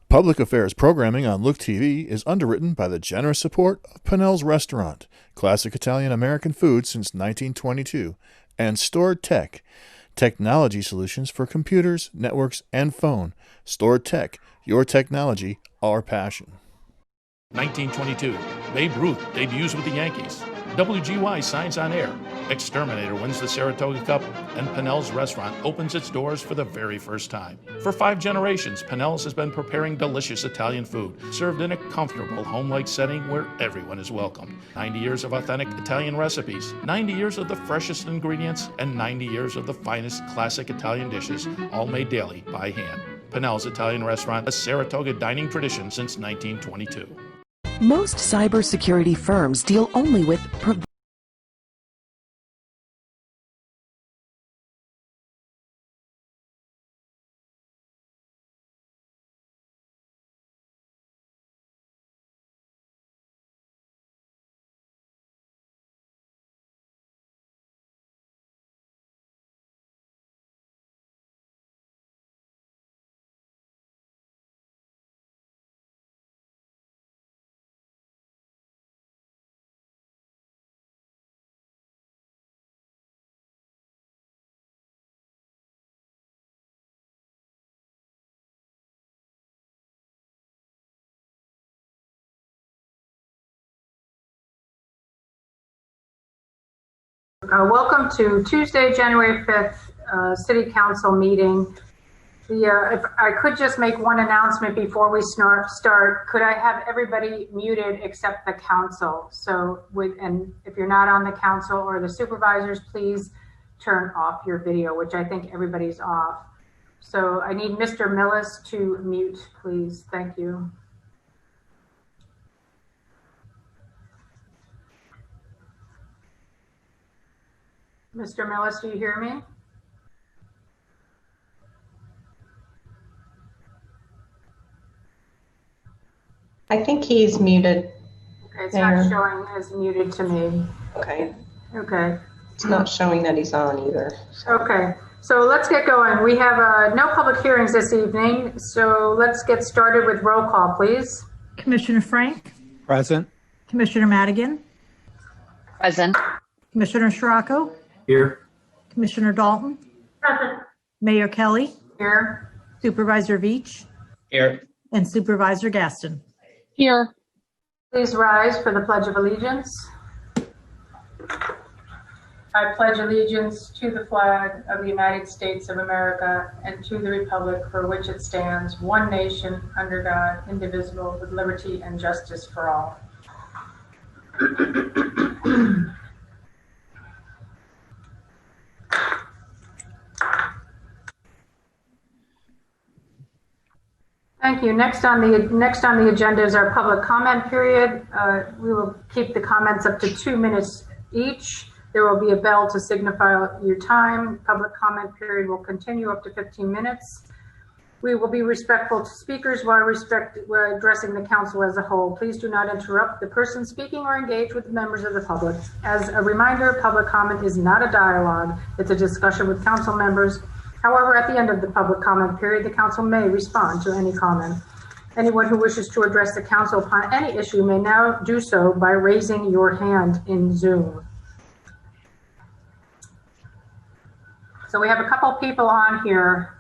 Public affairs programming on Look TV is underwritten by the generous support of Pinnell's Restaurant, classic Italian American food since 1922, and Stored Tech, technology solutions for computers, networks, and phone. Stored Tech, your technology, our passion. 1922, Babe Ruth debuts with the Yankees. WGY signs on air. Exterminator wins the Saratoga Cup, and Pinnell's Restaurant opens its doors for the very first time. For 5 generations, Pinnell's has been preparing delicious Italian food, served in a comfortable, home-like setting where everyone is welcomed. 90 years of authentic Italian recipes, 90 years of the freshest ingredients, and 90 years of the finest classic Italian dishes, all made daily by hand. Pinnell's Italian Restaurant, a Saratoga dining tradition since 1922. Most cybersecurity firms deal only with Welcome to Tuesday, January 5th, City Council meeting. If I could just make one announcement before we start, could I have everybody muted except the council? So, and if you're not on the council or the supervisors, please turn off your video, which I think everybody's off. So I need Mr. Millis to mute, please. Thank you. Mr. Millis, do you hear me? I think he's muted. Okay, it's not showing as muted to me. Okay. Okay. It's not showing that he's on either. Okay, so let's get going. We have no public hearings this evening, so let's get started with roll call, please. Commissioner Frank? Present. Commissioner Madigan? Present. Commissioner Scirocco? Here. Commissioner Dalton? Present. Mayor Kelly? Here. Supervisor Veach? Here. And Supervisor Gaston? Here. Please rise for the Pledge of Allegiance. I pledge allegiance to the flag of the United States of America and to the republic for which it stands, one nation, under God, indivisible, with liberty and justice for all. Thank you. Next on the agenda is our public comment period. We will keep the comments up to 2 minutes each. There will be a bell to signify your time. Public comment period will continue up to 15 minutes. We will be respectful to speakers while addressing the council as a whole. Please do not interrupt the person speaking or engage with the members of the public. As a reminder, public comment is not a dialogue. It's a discussion with council members. However, at the end of the public comment period, the council may respond to any comment. Anyone who wishes to address the council upon any issue may now do so by raising your hand in Zoom. So we have a couple people on here.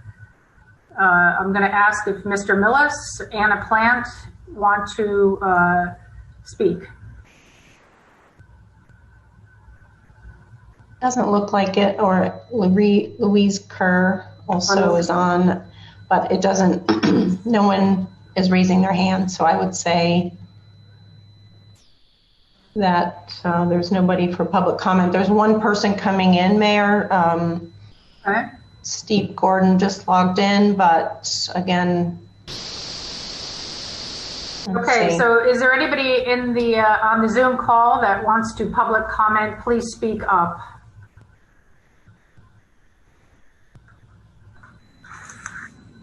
I'm going to ask if Mr. Millis, Anna Plant want to speak. Doesn't look like it, or Louise Kerr also is on, but it doesn't, no one is raising their hand. So I would say that there's nobody for public comment. There's one person coming in, Mayor. Okay. Steve Gordon just logged in, but again. Okay, so is there anybody in the on the Zoom call that wants to public comment? Please speak up.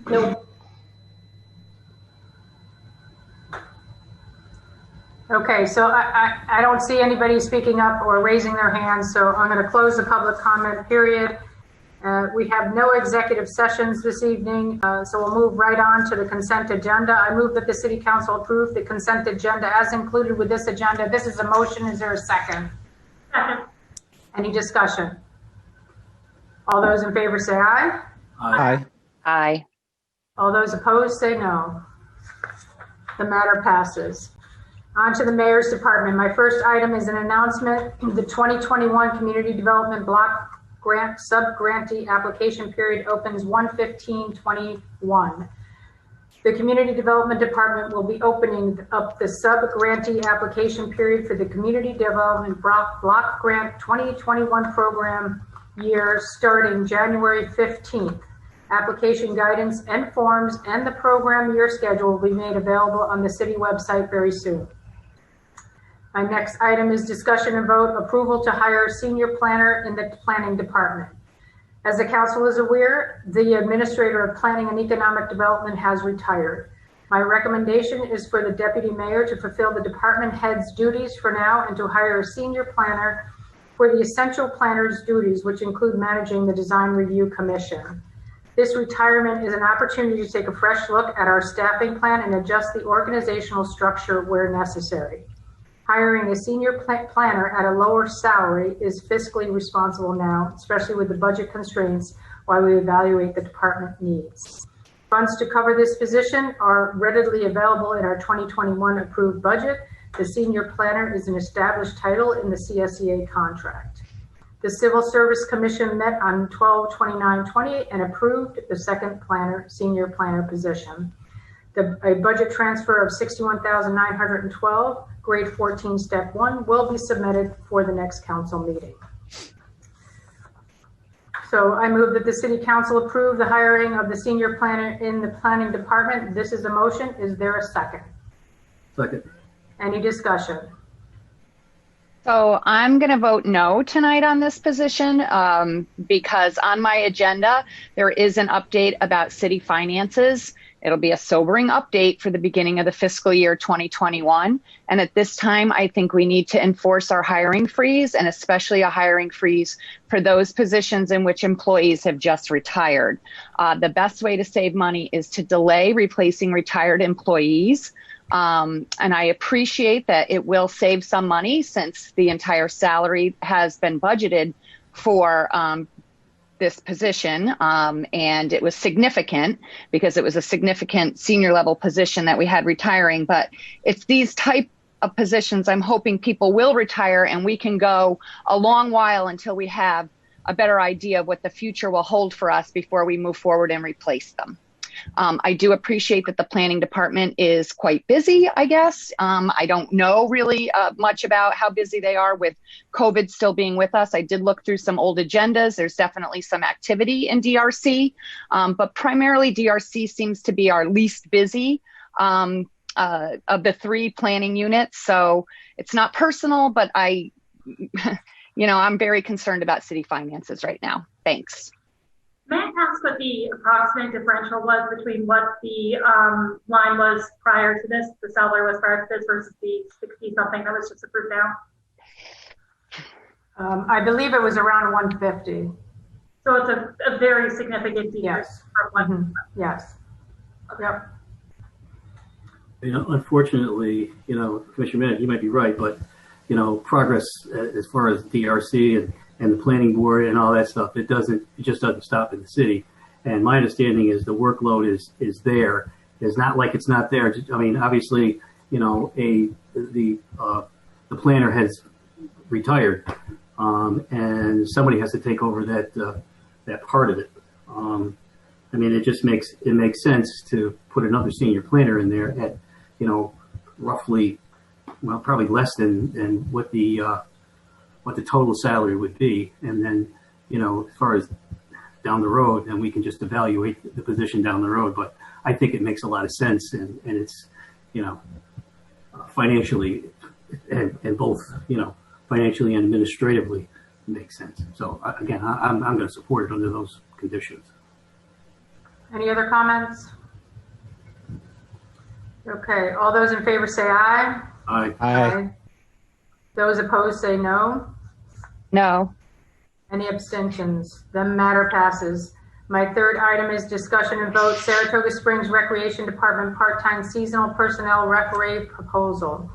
Nope. Okay, so I don't see anybody speaking up or raising their hands, so I'm going to close the public comment period. We have no executive sessions this evening, so we'll move right on to the consent agenda. I move that the City Council approve the consent agenda as included with this agenda. This is a motion. Is there a second? Second. Any discussion? All those in favor say aye. Aye. Aye. All those opposed say no. The matter passes. On to the Mayor's Department. My first item is an announcement. The 2021 Community Development Block Grant Sub-Grantee application period opens 1/15/21. The Community Development Department will be opening up the sub-grantee application period for the Community Development Block Grant 2021 program year starting January 15th. Application guidance and forms and the program year schedule will be made available on the city website very soon. My next item is discussion and vote approval to hire a senior planner in the planning department. As the council is aware, the administrator of planning and economic development has retired. My recommendation is for the deputy mayor to fulfill the department head's duties for now and to hire a senior planner for the essential planner's duties, which include managing the design review commission. This retirement is an opportunity to take a fresh look at our staffing plan and adjust the organizational structure where necessary. Hiring a senior planner at a lower salary is fiscally responsible now, especially with the budget constraints while we evaluate the department needs. Funds to cover this position are readily available in our 2021 approved budget. The senior planner is an established title in the CSEA contract. The Civil Service Commission met on 12/29/20 and approved the second senior planner position. A budget transfer of $61,912, grade 14, step 1, will be submitted for the next council meeting. So I move that the City Council approve the hiring of the senior planner in the planning department. This is a motion. Is there a second? Second. Any discussion? So I'm going to vote no tonight on this position because on my agenda, there is an update about city finances. It'll be a sobering update for the beginning of the fiscal year 2021. And at this time, I think we need to enforce our hiring freeze, and especially a hiring freeze for those positions in which employees have just retired. The best way to save money is to delay replacing retired employees. And I appreciate that it will save some money since the entire salary has been budgeted for this position, and it was significant because it was a significant senior level position that we had retiring. But it's these type of positions I'm hoping people will retire, and we can go a long while until we have a better idea of what the future will hold for us before we move forward and replace them. I do appreciate that the planning department is quite busy, I guess. I don't know really much about how busy they are with COVID still being with us. I did look through some old agendas. There's definitely some activity in DRC, but primarily DRC seems to be our least busy of the three planning units. So it's not personal, but I'm very concerned about city finances right now. Thanks. May I ask what the approximate differential was between what the line was prior to this, the salary was prior to this versus the 60 something that was just approved now? I believe it was around 150. So it's a very significant decrease. Yes. From one. Yes. Yep. Unfortunately, Commissioner Bennett, you might be right, but progress as far as DRC and the planning board and all that stuff, it just doesn't stop in the city. And my understanding is the workload is there. It's not like it's not there. I mean, obviously, the planner has retired, and somebody has to take over that part of it. I mean, it makes sense to put another senior planner in there at, roughly, well, probably less than what the total salary would be. And then, as far as down the road, then we can just evaluate the position down the road. But I think it makes a lot of sense, and it's, financially and both, financially and administratively makes sense. So again, I'm going to support it under those conditions. Any other comments? Okay, all those in favor say aye. Aye. Aye. Those opposed say no. No. Any abstentions? The matter passes. My third item is discussion and vote Saratoga Springs Recreation Department part-time seasonal personnel referee proposal.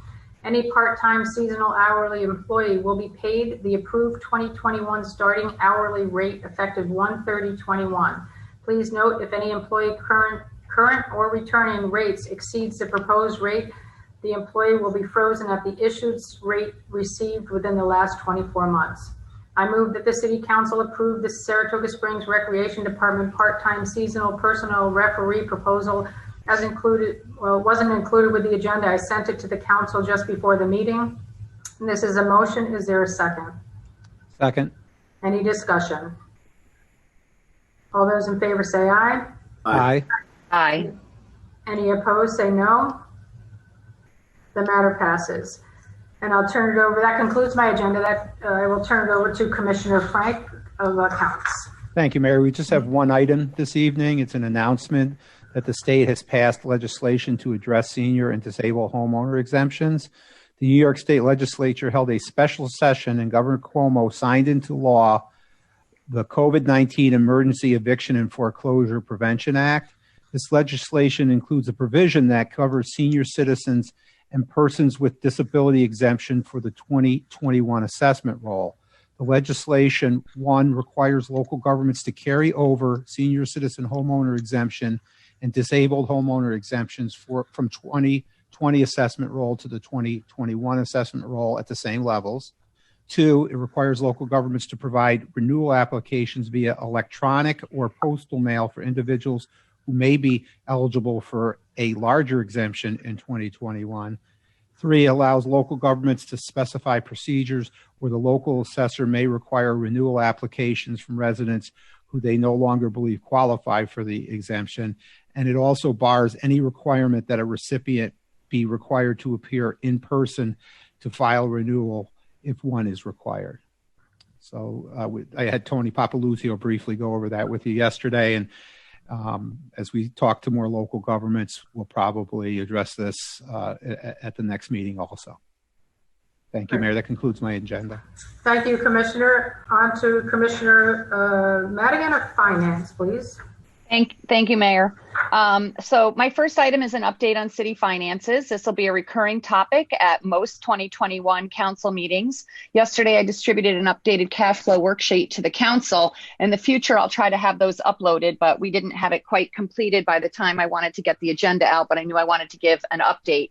Any part-time seasonal hourly employee will be paid the approved 2021 starting hourly rate effective 1/30/21. Please note if any employee current or returning rates exceeds the proposed rate, the employee will be frozen at the issued rate received within the last 24 months. I move that the City Council approve the Saratoga Springs Recreation Department part-time seasonal personnel referee proposal as included. Well, it wasn't included with the agenda. I sent it to the council just before the meeting. And this is a motion. Is there a second? Second. Any discussion? All those in favor say aye. Aye. Aye. Any opposed say no. The matter passes. And I'll turn it over. That concludes my agenda. I will turn it over to Commissioner Frank of Accounts. Thank you, Mayor. We just have one item this evening. It's an announcement that the state has passed legislation to address senior and disabled homeowner exemptions. The New York State Legislature held a special session and Governor Cuomo signed into law the COVID-19 Emergency Eviction and Foreclosure Prevention Act. This legislation includes a provision that covers senior citizens and persons with disability exemption for the 2021 assessment roll. The legislation, one, requires local governments to carry over senior citizen homeowner exemption and disabled homeowner exemptions from 2020 assessment roll to the 2021 assessment roll at the same levels. Two, it requires local governments to provide renewal applications via electronic or postal mail for individuals who may be eligible for a larger exemption in 2021. Three, allows local governments to specify procedures where the local assessor may require renewal applications from residents who they no longer believe qualify for the exemption. And it also bars any requirement that a recipient be required to appear in person to file renewal if one is required. So I had Tony Papaluzio briefly go over that with you yesterday. And as we talk to more local governments, we'll probably address this at the next meeting also. Thank you, Mayor. That concludes my agenda. Thank you, Commissioner. On to Commissioner Madigan of Finance, please. Thank you, Mayor. So my first item is an update on city finances. This will be a recurring topic at most 2021 council meetings. Yesterday, I distributed an updated cash flow worksheet to the council. In the future, I'll try to have those uploaded, but we didn't have it quite completed by the time I wanted to get the agenda out, but I knew I wanted to give an update.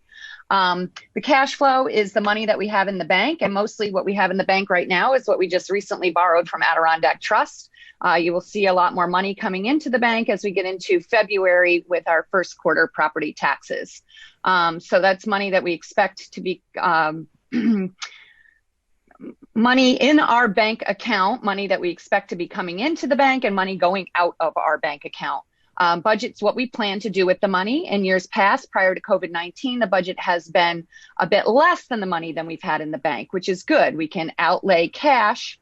The cash flow is the money that we have in the bank, and mostly what we have in the bank right now is what we just recently borrowed from Adirondack Trust. You will see a lot more money coming into the bank as we get into February with our first quarter property taxes. So that's money that we expect to be money in our bank account, money that we expect to be coming into the bank and money going out of our bank account. Budget's what we plan to do with the money. In years past, prior to COVID-19, the budget has been a bit less than the money than we've had in the bank, which is good. We can outlay cash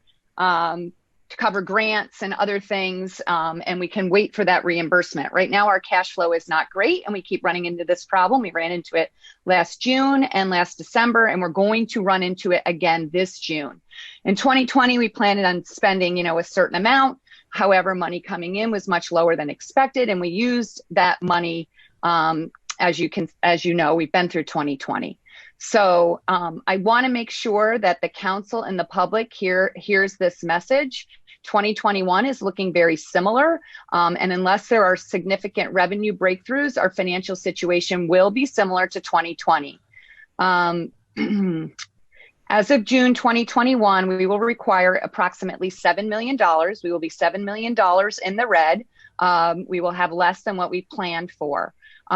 to cover grants and other things, and we can wait for that reimbursement. Right now, our cash flow is not great, and we keep running into this problem. We ran into it last June and last December, and we're going to run into it again this June. In 2020, we planned on spending, a certain amount. However, money coming in was much lower than expected, and we used that money. As you know, we've been through 2020. So I want to make sure that the council and the public hears this message. 2021 is looking very similar. And unless there are significant revenue breakthroughs, our financial situation will be similar to 2020. As of June 2021, we will require approximately $7 million. We will be $7 million in the red. We will have less than what we planned for.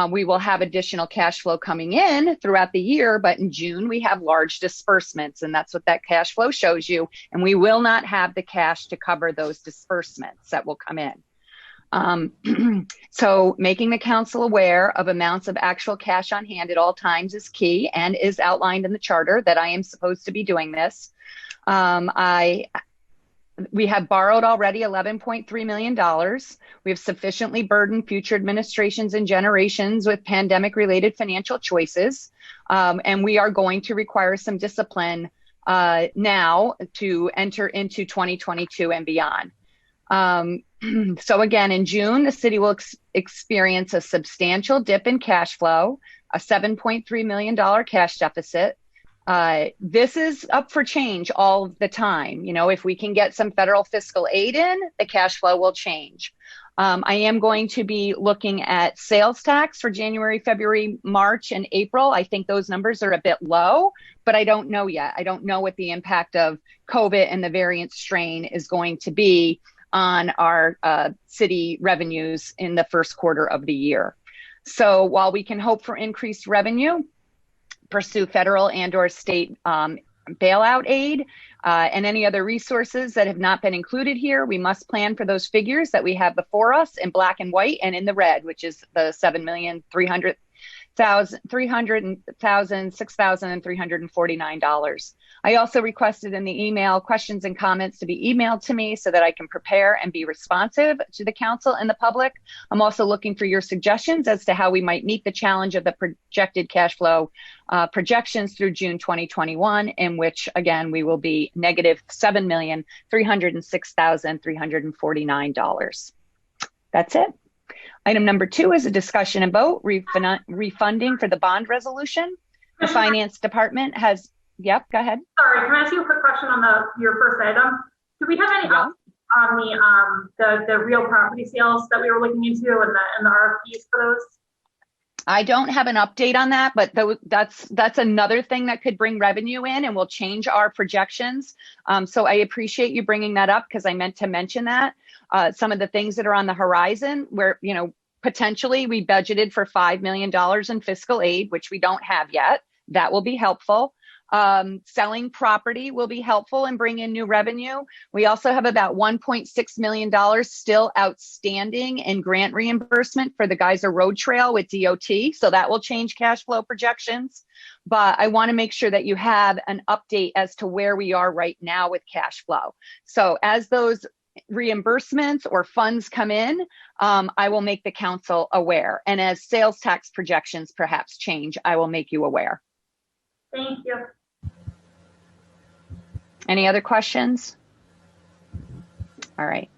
We will have additional cash flow coming in throughout the year, but in June we have large disbursements, and that's what that cash flow shows you. And we will not have the cash to cover those disbursements that will come in. So making the council aware of amounts of actual cash on hand at all times is key and is outlined in the charter that I am supposed to be doing this. We have borrowed already $11.3 million. We have sufficiently burdened future administrations and generations with pandemic-related financial choices. And we are going to require some discipline now to enter into 2022 and beyond. So again, in June, the city will experience a substantial dip in cash flow, a $7.3 million cash deficit. This is up for change all the time. You know, if we can get some federal fiscal aid in, the cash flow will change. I am going to be looking at sales tax for January, February, March, and April. I think those numbers are a bit low, but I don't know yet. I don't know what the impact of COVID and the variant strain is going to be on our city revenues in the first quarter of the year. So while we can hope for increased revenue, pursue federal and or state bailout aid and any other resources that have not been included here, we must plan for those figures that we have before us in black and white and in the red, which is the $6,349. I also requested in the email questions and comments to be emailed to me so that I can prepare and be responsive to the council and the public. I'm also looking for your suggestions as to how we might meet the challenge of the projected cash flow projections through June 2021, in which, again, we will be negative $7,306,349. That's it. Item number 2 is a discussion and vote refunding for the bond resolution. The finance department has, yep, go ahead. Sorry, can I ask you a quick question on your first item? Do we have any updates on the real property sales that we were looking into and the RFPs for those? I don't have an update on that, but that's another thing that could bring revenue in and will change our projections. So I appreciate you bringing that up because I meant to mention that. Some of the things that are on the horizon where, you know, potentially we budgeted for $5 million in fiscal aid, which we don't have yet. That will be helpful. Selling property will be helpful and bring in new revenue. We also have about $1.6 million still outstanding in grant reimbursement for the Geyser Road Trail with DOT. So that will change cash flow projections. But I want to make sure that you have an update as to where we are right now with cash flow. So as those reimbursements or funds come in, I will make the council aware. And as sales tax projections perhaps change, I will make you aware. Thank you. Any other questions? All right.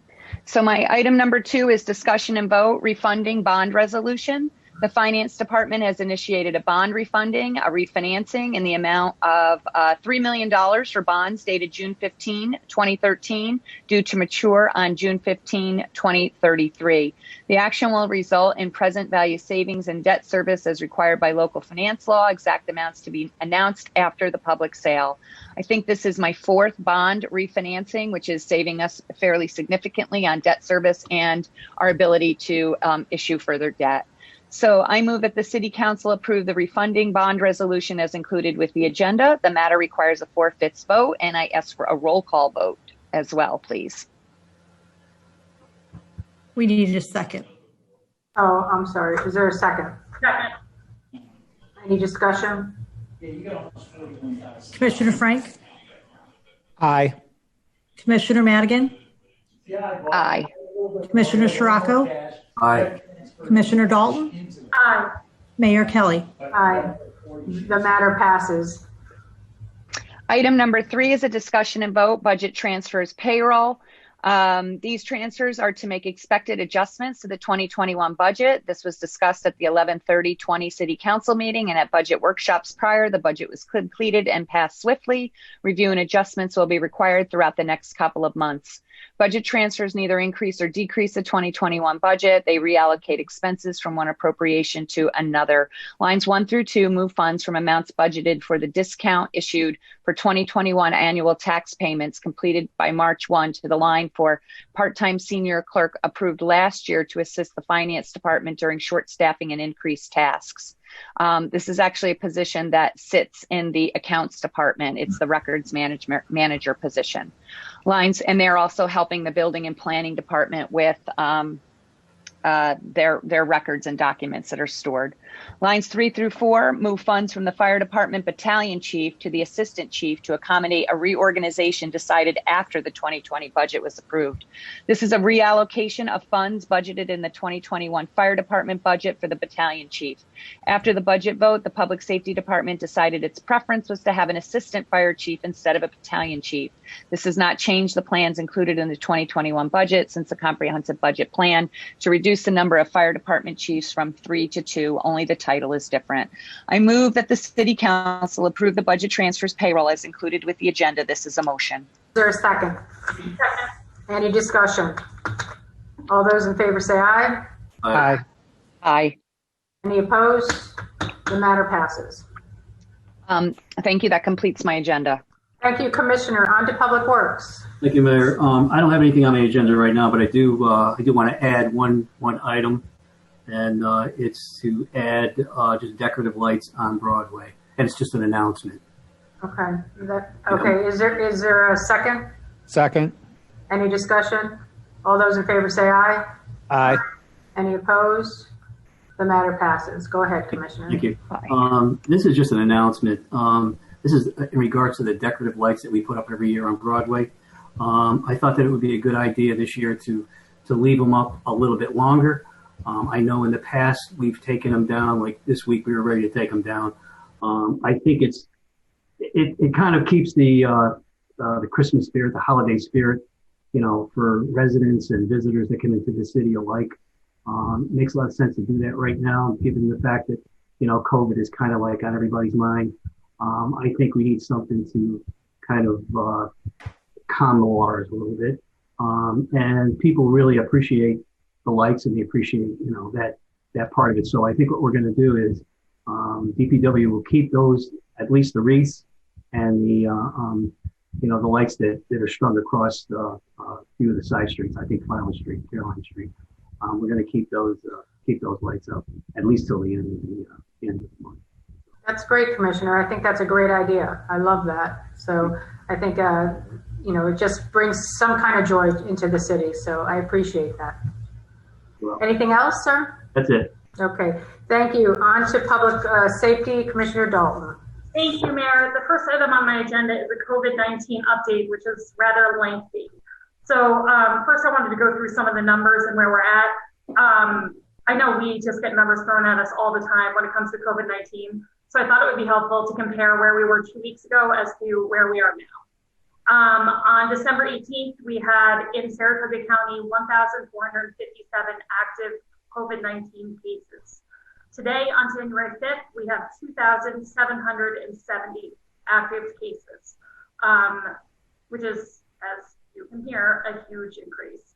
So my item number 2 is discussion and vote refunding bond resolution. The finance department has initiated a bond refunding, a refinancing in the amount of $3 million for bonds dated June 15, 2013, due to mature on June 15, 2033. The action will result in present value savings and debt service as required by local finance law, exact amounts to be announced after the public sale. I think this is my 4th bond refinancing, which is saving us fairly significantly on debt service and our ability to issue further debt. So I move that the City Council approve the refunding bond resolution as included with the agenda. The matter requires a 4/5 vote, and I ask for a roll call vote as well, please. We need a second. Oh, I'm sorry. Is there a second? Second. Any discussion? Commissioner Frank? Aye. Commissioner Madigan? Aye. Commissioner Scirocco? Aye. Commissioner Dalton? Aye. Mayor Kelly? Aye. The matter passes. Item number 3 is a discussion and vote budget transfers payroll. These transfers are to make expected adjustments to the 2021 budget. This was discussed at the 11/30/20 City Council meeting and at budget workshops prior. The budget was completed and passed swiftly. Review and adjustments will be required throughout the next couple of months. Budget transfers neither increase or decrease the 2021 budget. They reallocate expenses from one appropriation to another. Lines 1 through 2 move funds from amounts budgeted for the discount issued for 2021 annual tax payments completed by March 1 to the line for part-time senior clerk approved last year to assist the finance department during short staffing and increased tasks. This is actually a position that sits in the accounts department. It's the records manager position. Lines, and they're also helping the building and planning department with their records and documents that are stored. Lines 3 through 4 move funds from the fire department battalion chief to the assistant chief to accommodate a reorganization decided after the 2020 budget was approved. This is a reallocation of funds budgeted in the 2021 fire department budget for the battalion chief. After the budget vote, the public safety department decided its preference was to have an assistant fire chief instead of a battalion chief. This does not change the plans included in the 2021 budget, since the comprehensive budget plan to reduce the number of fire department chiefs from 3 to 2. Only the title is different. I move that the City Council approve the budget transfers payroll as included with the agenda. This is a motion. Is there a second? Any discussion? All those in favor say aye. Aye. Aye. Any opposed? The matter passes. Thank you. That completes my agenda. Thank you, Commissioner. On to Public Works. Thank you, Mayor. I don't have anything on my agenda right now, but I do want to add one item, and it's to add just decorative lights on Broadway, and it's just an announcement. Okay. Okay. Is there a second? Second. Any discussion? All those in favor say aye. Aye. Any opposed? The matter passes. Go ahead, Commissioner. Thank you. This is just an announcement. This is in regards to the decorative lights that we put up every year on Broadway. I thought that it would be a good idea this year to leave them up a little bit longer. I know in the past we've taken them down, like this week we were ready to take them down. I think it kind of keeps the Christmas spirit, the holiday spirit, for residents and visitors that come into the city alike. Makes a lot of sense to do that right now, given the fact that, COVID is kind of like on everybody's mind. I think we need something to kind of calm the waters a little bit. And people really appreciate the lights, and they appreciate, that part of it. So I think what we're going to do is DPW will keep those, at least the wreaths and the lights that are strung across a few of the side streets. I think Flower Street, Caroline Street. We're going to keep those lights up at least till the end of the month. That's great, Commissioner. I think that's a great idea. I love that. So I think, it just brings some kind of joy into the city. So I appreciate that. Well, anything else, sir? That's it. Okay. Thank you. On to Public Safety, Commissioner Dalton. Thank you, Mayor. The first item on my agenda is a COVID-19 update, which is rather lengthy. So first I wanted to go through some of the numbers and where we're at. I know we just get numbers thrown at us all the time when it comes to COVID-19. So I thought it would be helpful to compare where we were 2 weeks ago as to where we are now. On December 18th, we had in Saratoga County 1,457 active COVID-19 cases. Today, on January 5th, we have 2,770 active cases, which is, as you can hear, a huge increase.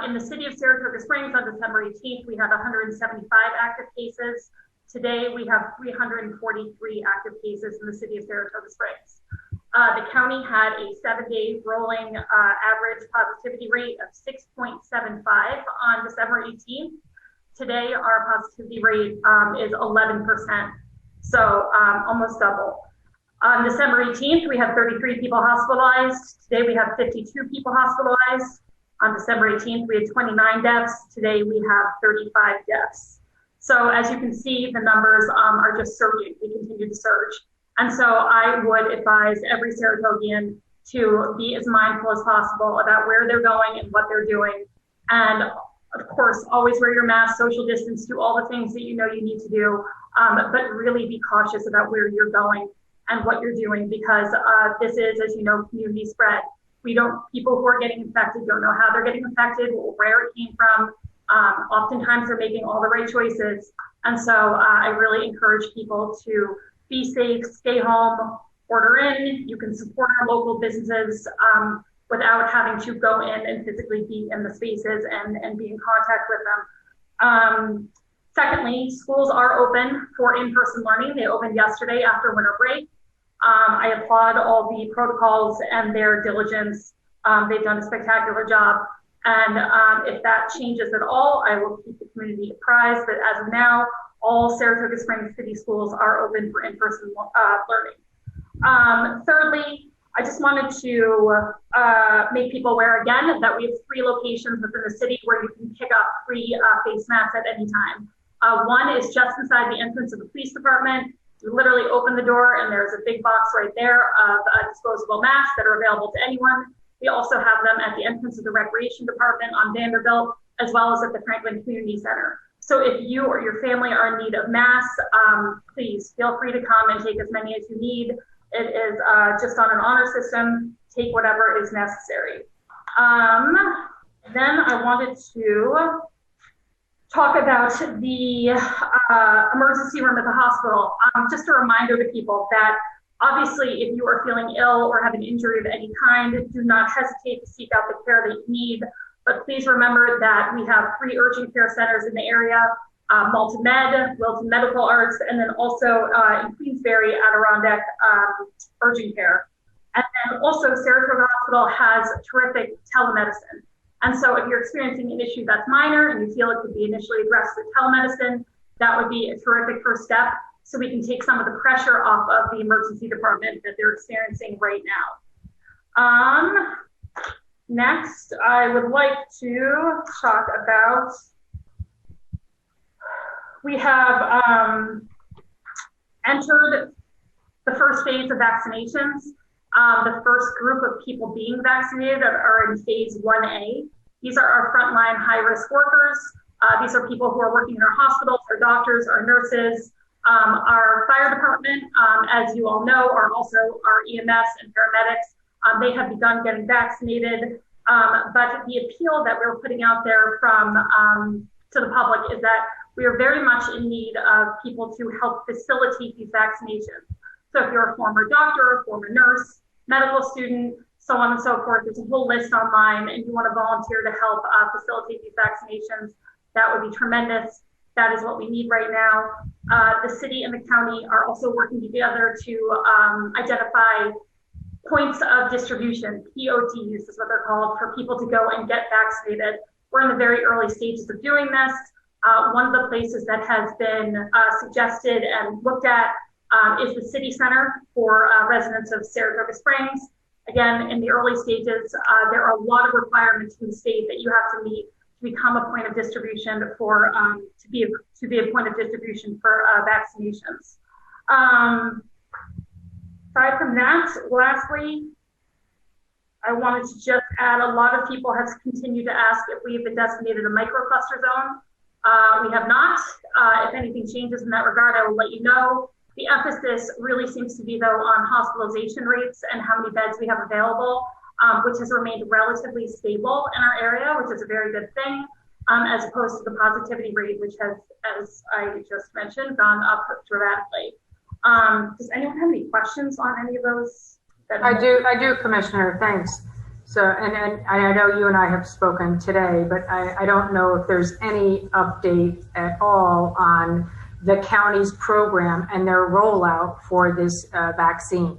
In the city of Saratoga Springs on December 18th, we had 175 active cases. Today, we have 343 active cases in the city of Saratoga Springs. The county had a 7-day rolling average positivity rate of 6.75 on December 18th. Today, our positivity rate is 11%, so almost double. On December 18th, we have 33 people hospitalized. Today, we have 52 people hospitalized. On December 18th, we had 29 deaths. Today, we have 35 deaths. So as you can see, the numbers are just surging. They continue to surge. And so I would advise every Saratogian to be as mindful as possible about where they're going and what they're doing. And of course, always wear your mask, social distance, do all the things that you know you need to do, but really be cautious about where you're going and what you're doing, because this is, as you know, community spread. People who are getting infected don't know how they're getting infected, where it came from. Oftentimes they're making all the right choices. And so I really encourage people to be safe, stay home, order in. You can support our local businesses without having to go in and physically be in the spaces and be in contact with them. Secondly, schools are open for in-person learning. They opened yesterday after winter break. I applaud all the protocols and their diligence. They've done a spectacular job. And if that changes at all, I will keep the community apprised. But as of now, all Saratoga Springs City schools are open for in-person learning. Thirdly, I just wanted to make people aware again that we have 3 locations within the city where you can pick up free face masks at any time. One is just inside the entrance of the police department. You literally open the door and there's a big box right there of disposable masks that are available to anyone. We also have them at the entrance of the recreation department on Vanderbilt, as well as at the Franklin Community Center. So if you or your family are in need of masks, please feel free to come and take as many as you need. It is just on an honor system. Take whatever is necessary. Then I wanted to talk about the emergency room at the hospital. Just a reminder to people that obviously if you are feeling ill or have an injury of any kind, do not hesitate to seek out the care that you need. But please remember that we have 3 urgent care centers in the area, Malta Med, Wilton Medical Arts, and then also in Queensbury, Adirondack Urgent Care. And then also Saratoga Hospital has terrific telemedicine. And so if you're experiencing an issue that's minor and you feel it could be initially addressed with telemedicine, that would be a terrific first step so we can take some of the pressure off of the emergency department that they're experiencing right now. Next, I would like to talk about, we have entered the first phase of vaccinations. The first group of people being vaccinated are in phase 1A. These are our frontline high-risk workers. These are people who are working in our hospitals, our doctors, our nurses, our fire department, as you all know, are also our EMS and paramedics. They have begun getting vaccinated, but the appeal that we're putting out there from to the public is that we are very much in need of people to help facilitate these vaccinations. So if you're a former doctor, a former nurse, medical student, so on and so forth, there's a whole list online and you want to volunteer to help facilitate these vaccinations, that would be tremendous. That is what we need right now. The city and the county are also working together to identify points of distribution, PODs is what they're called, for people to go and get vaccinated. We're in the very early stages of doing this. One of the places that has been suggested and looked at is the city center for residents of Saratoga Springs. Again, in the early stages, there are a lot of requirements from the state that you have to meet to become a point of distribution for to be a point of distribution for vaccinations. Aside from that, lastly, I wanted to just add, a lot of people have continued to ask if we've been designated a microcluster zone. We have not. If anything changes in that regard, I will let you know. The emphasis really seems to be, though, on hospitalization rates and how many beds we have available, which has remained relatively stable in our area, which is a very good thing, as opposed to the positivity rate, which has, as I just mentioned, gone up dramatically. Does anyone have any questions on any of those? I do, Commissioner, thanks. So, and I know you and I have spoken today, but I don't know if there's any update at all on the county's program and their rollout for this vaccine.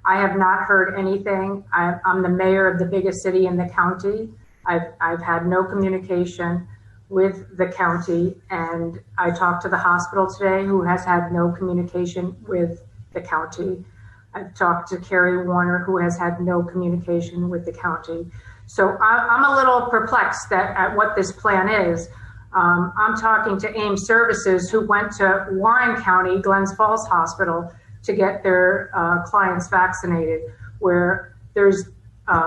I have not heard anything. I'm the mayor of the biggest city in the county. I've had no communication with the county, and I talked to the hospital today, who has had no communication with the county. I've talked to Carrie Warner, who has had no communication with the county. So I'm a little perplexed at what this plan is. I'm talking to AIM Services, who went to Warren County, Glens Falls Hospital, to get their clients vaccinated, where there's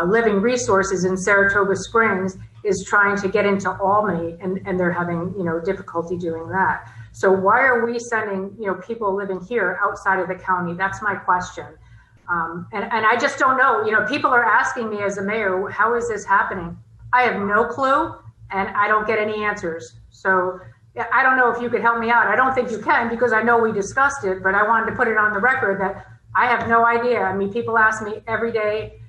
Living Resources in Saratoga Springs is trying to get into Albany, and they're having difficulty doing that. So why are we sending people living here outside of the county? That's my question. And I just don't know. People are asking me as a mayor, how is this happening? I have no clue, and I don't get any answers. So I don't know if you could help me out. I don't think you can, because I know we discussed it, but I wanted to put it on the record that I have no idea. I mean, people ask me every day.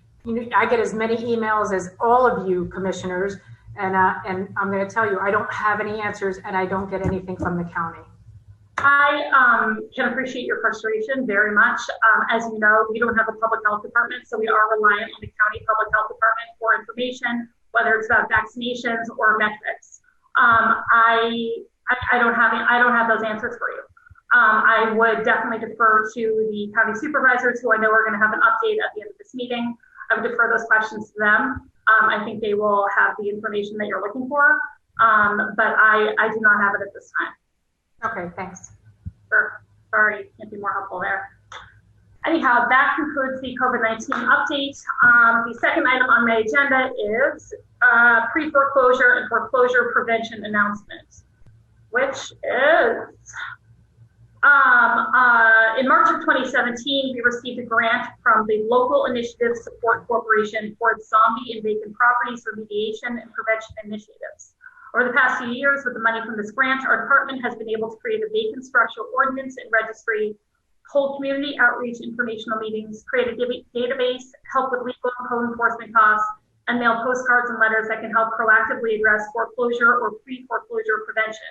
I get as many emails as all of you commissioners, and I'm going to tell you, I don't have any answers, and I don't get anything from the county. I can appreciate your frustration very much. As you know, we don't have a public health department, so we are reliant on the county public health department for information, whether it's about vaccinations or metrics. I don't have those answers for you. I would definitely defer to the county supervisors, who I know are going to have an update at the end of this meeting. I would defer those questions to them. I think they will have the information that you're looking for, but I do not have it at this time. Okay, thanks. Sure. Sorry, can't be more helpful there. Anyhow, that concludes the COVID-19 update. The second item on my agenda is pre-foreclosure and foreclosure prevention announcement, which is in March of 2017, we received a grant from the Local Initiative Support Corporation for its zombie and vacant properties remediation and prevention initiatives. Over the past few years, with the money from this grant, our department has been able to create a vacant structural ordinance and registry, hold community outreach informational meetings, create a database, help with legal and code enforcement costs, and mail postcards and letters that can help proactively address foreclosure or pre-foreclosure prevention.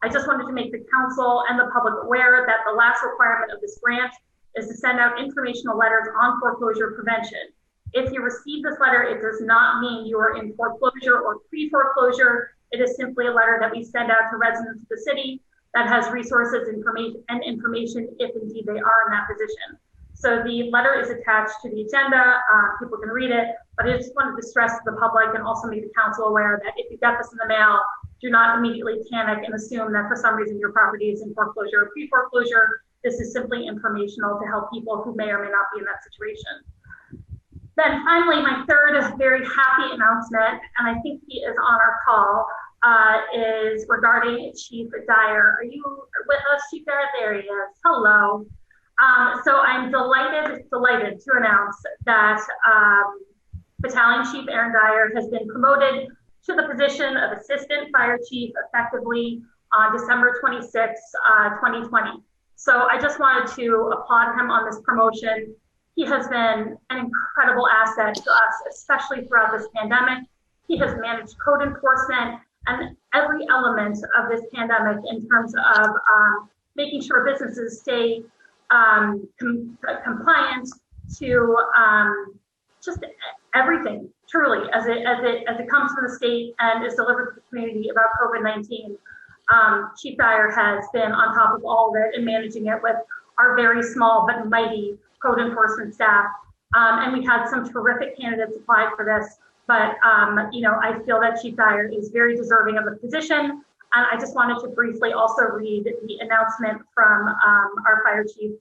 I just wanted to make the council and the public aware that the last requirement of this grant is to send out informational letters on foreclosure prevention. If you receive this letter, it does not mean you are in foreclosure or pre-foreclosure. It is simply a letter that we send out to residents of the city that has resources, information if indeed they are in that position. So the letter is attached to the agenda. People can read it, but I just wanted to stress to the public and also make the council aware that if you get this in the mail, do not immediately panic and assume that for some reason your property is in foreclosure or pre-foreclosure. This is simply informational to help people who may or may not be in that situation. Then finally, my third very happy announcement, and I think he is on our call, is regarding Chief Dyer. Are you with us, Chief Dyer? There he is. Hello. So I'm delighted to announce that Battalion Chief Aaron Dyer has been promoted to the position of Assistant Fire Chief effectively on December 26, 2020. So I just wanted to applaud him on this promotion. He has been an incredible asset to us, especially throughout this pandemic. He has managed code enforcement and every element of this pandemic in terms of making sure businesses stay compliant to just everything, truly, as it comes from the state and is delivered to the community about COVID-19. Chief Dyer has been on top of all of it and managing it with our very small but mighty code enforcement staff. And we had some terrific candidates apply for this, but I feel that Chief Dyer is very deserving of the position. And I just wanted to briefly also read the announcement from our Fire Chief,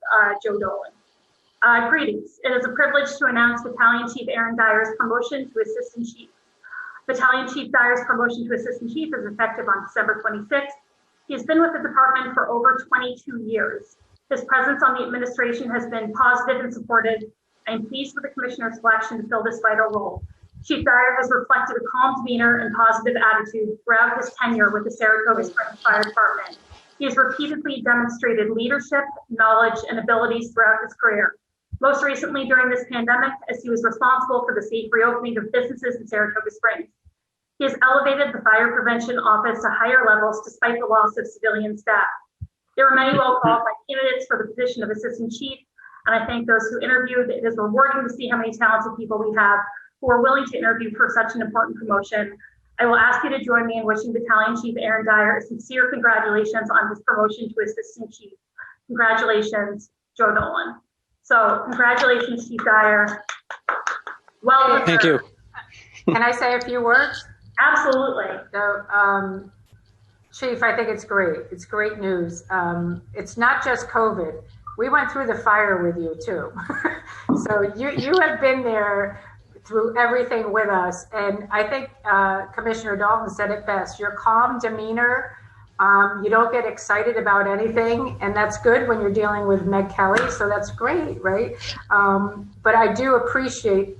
Joe Dolan. Greetings. It is a privilege to announce Battalion Chief Aaron Dyer's promotion to Assistant Chief. Battalion Chief Dyer's promotion to Assistant Chief is effective on December 26th. He has been with the department for over 22 years. His presence on the administration has been positive and supportive. I am pleased with the Commissioner's selection to fill this vital role. Chief Dyer has reflected a calm demeanor and positive attitude throughout his tenure with the Saratoga Springs Fire Department. He has repeatedly demonstrated leadership, knowledge, and abilities throughout his career. Most recently during this pandemic, as he was responsible for the safe reopening of businesses in Saratoga Springs. He has elevated the Fire Prevention Office to higher levels despite the loss of civilian staff. There are many well-qualified candidates for the position of Assistant Chief, and I thank those who interviewed. It is rewarding to see how many talented people we have who are willing to interview for such an important promotion. I will ask you to join me in wishing Battalion Chief Aaron Dyer a sincere congratulations on his promotion to Assistant Chief. Congratulations, Joe Dolan. So congratulations, Chief Dyer. Well, thank you. Can I say a few words? Absolutely. So, Chief, I think it's great. It's great news. It's not just COVID. We went through the fire with you too. So you have been there through everything with us. And I think Commissioner Dalton said it best. Your calm demeanor, you don't get excited about anything, and that's good when you're dealing with Meg Kelly, so that's great, right? But I do appreciate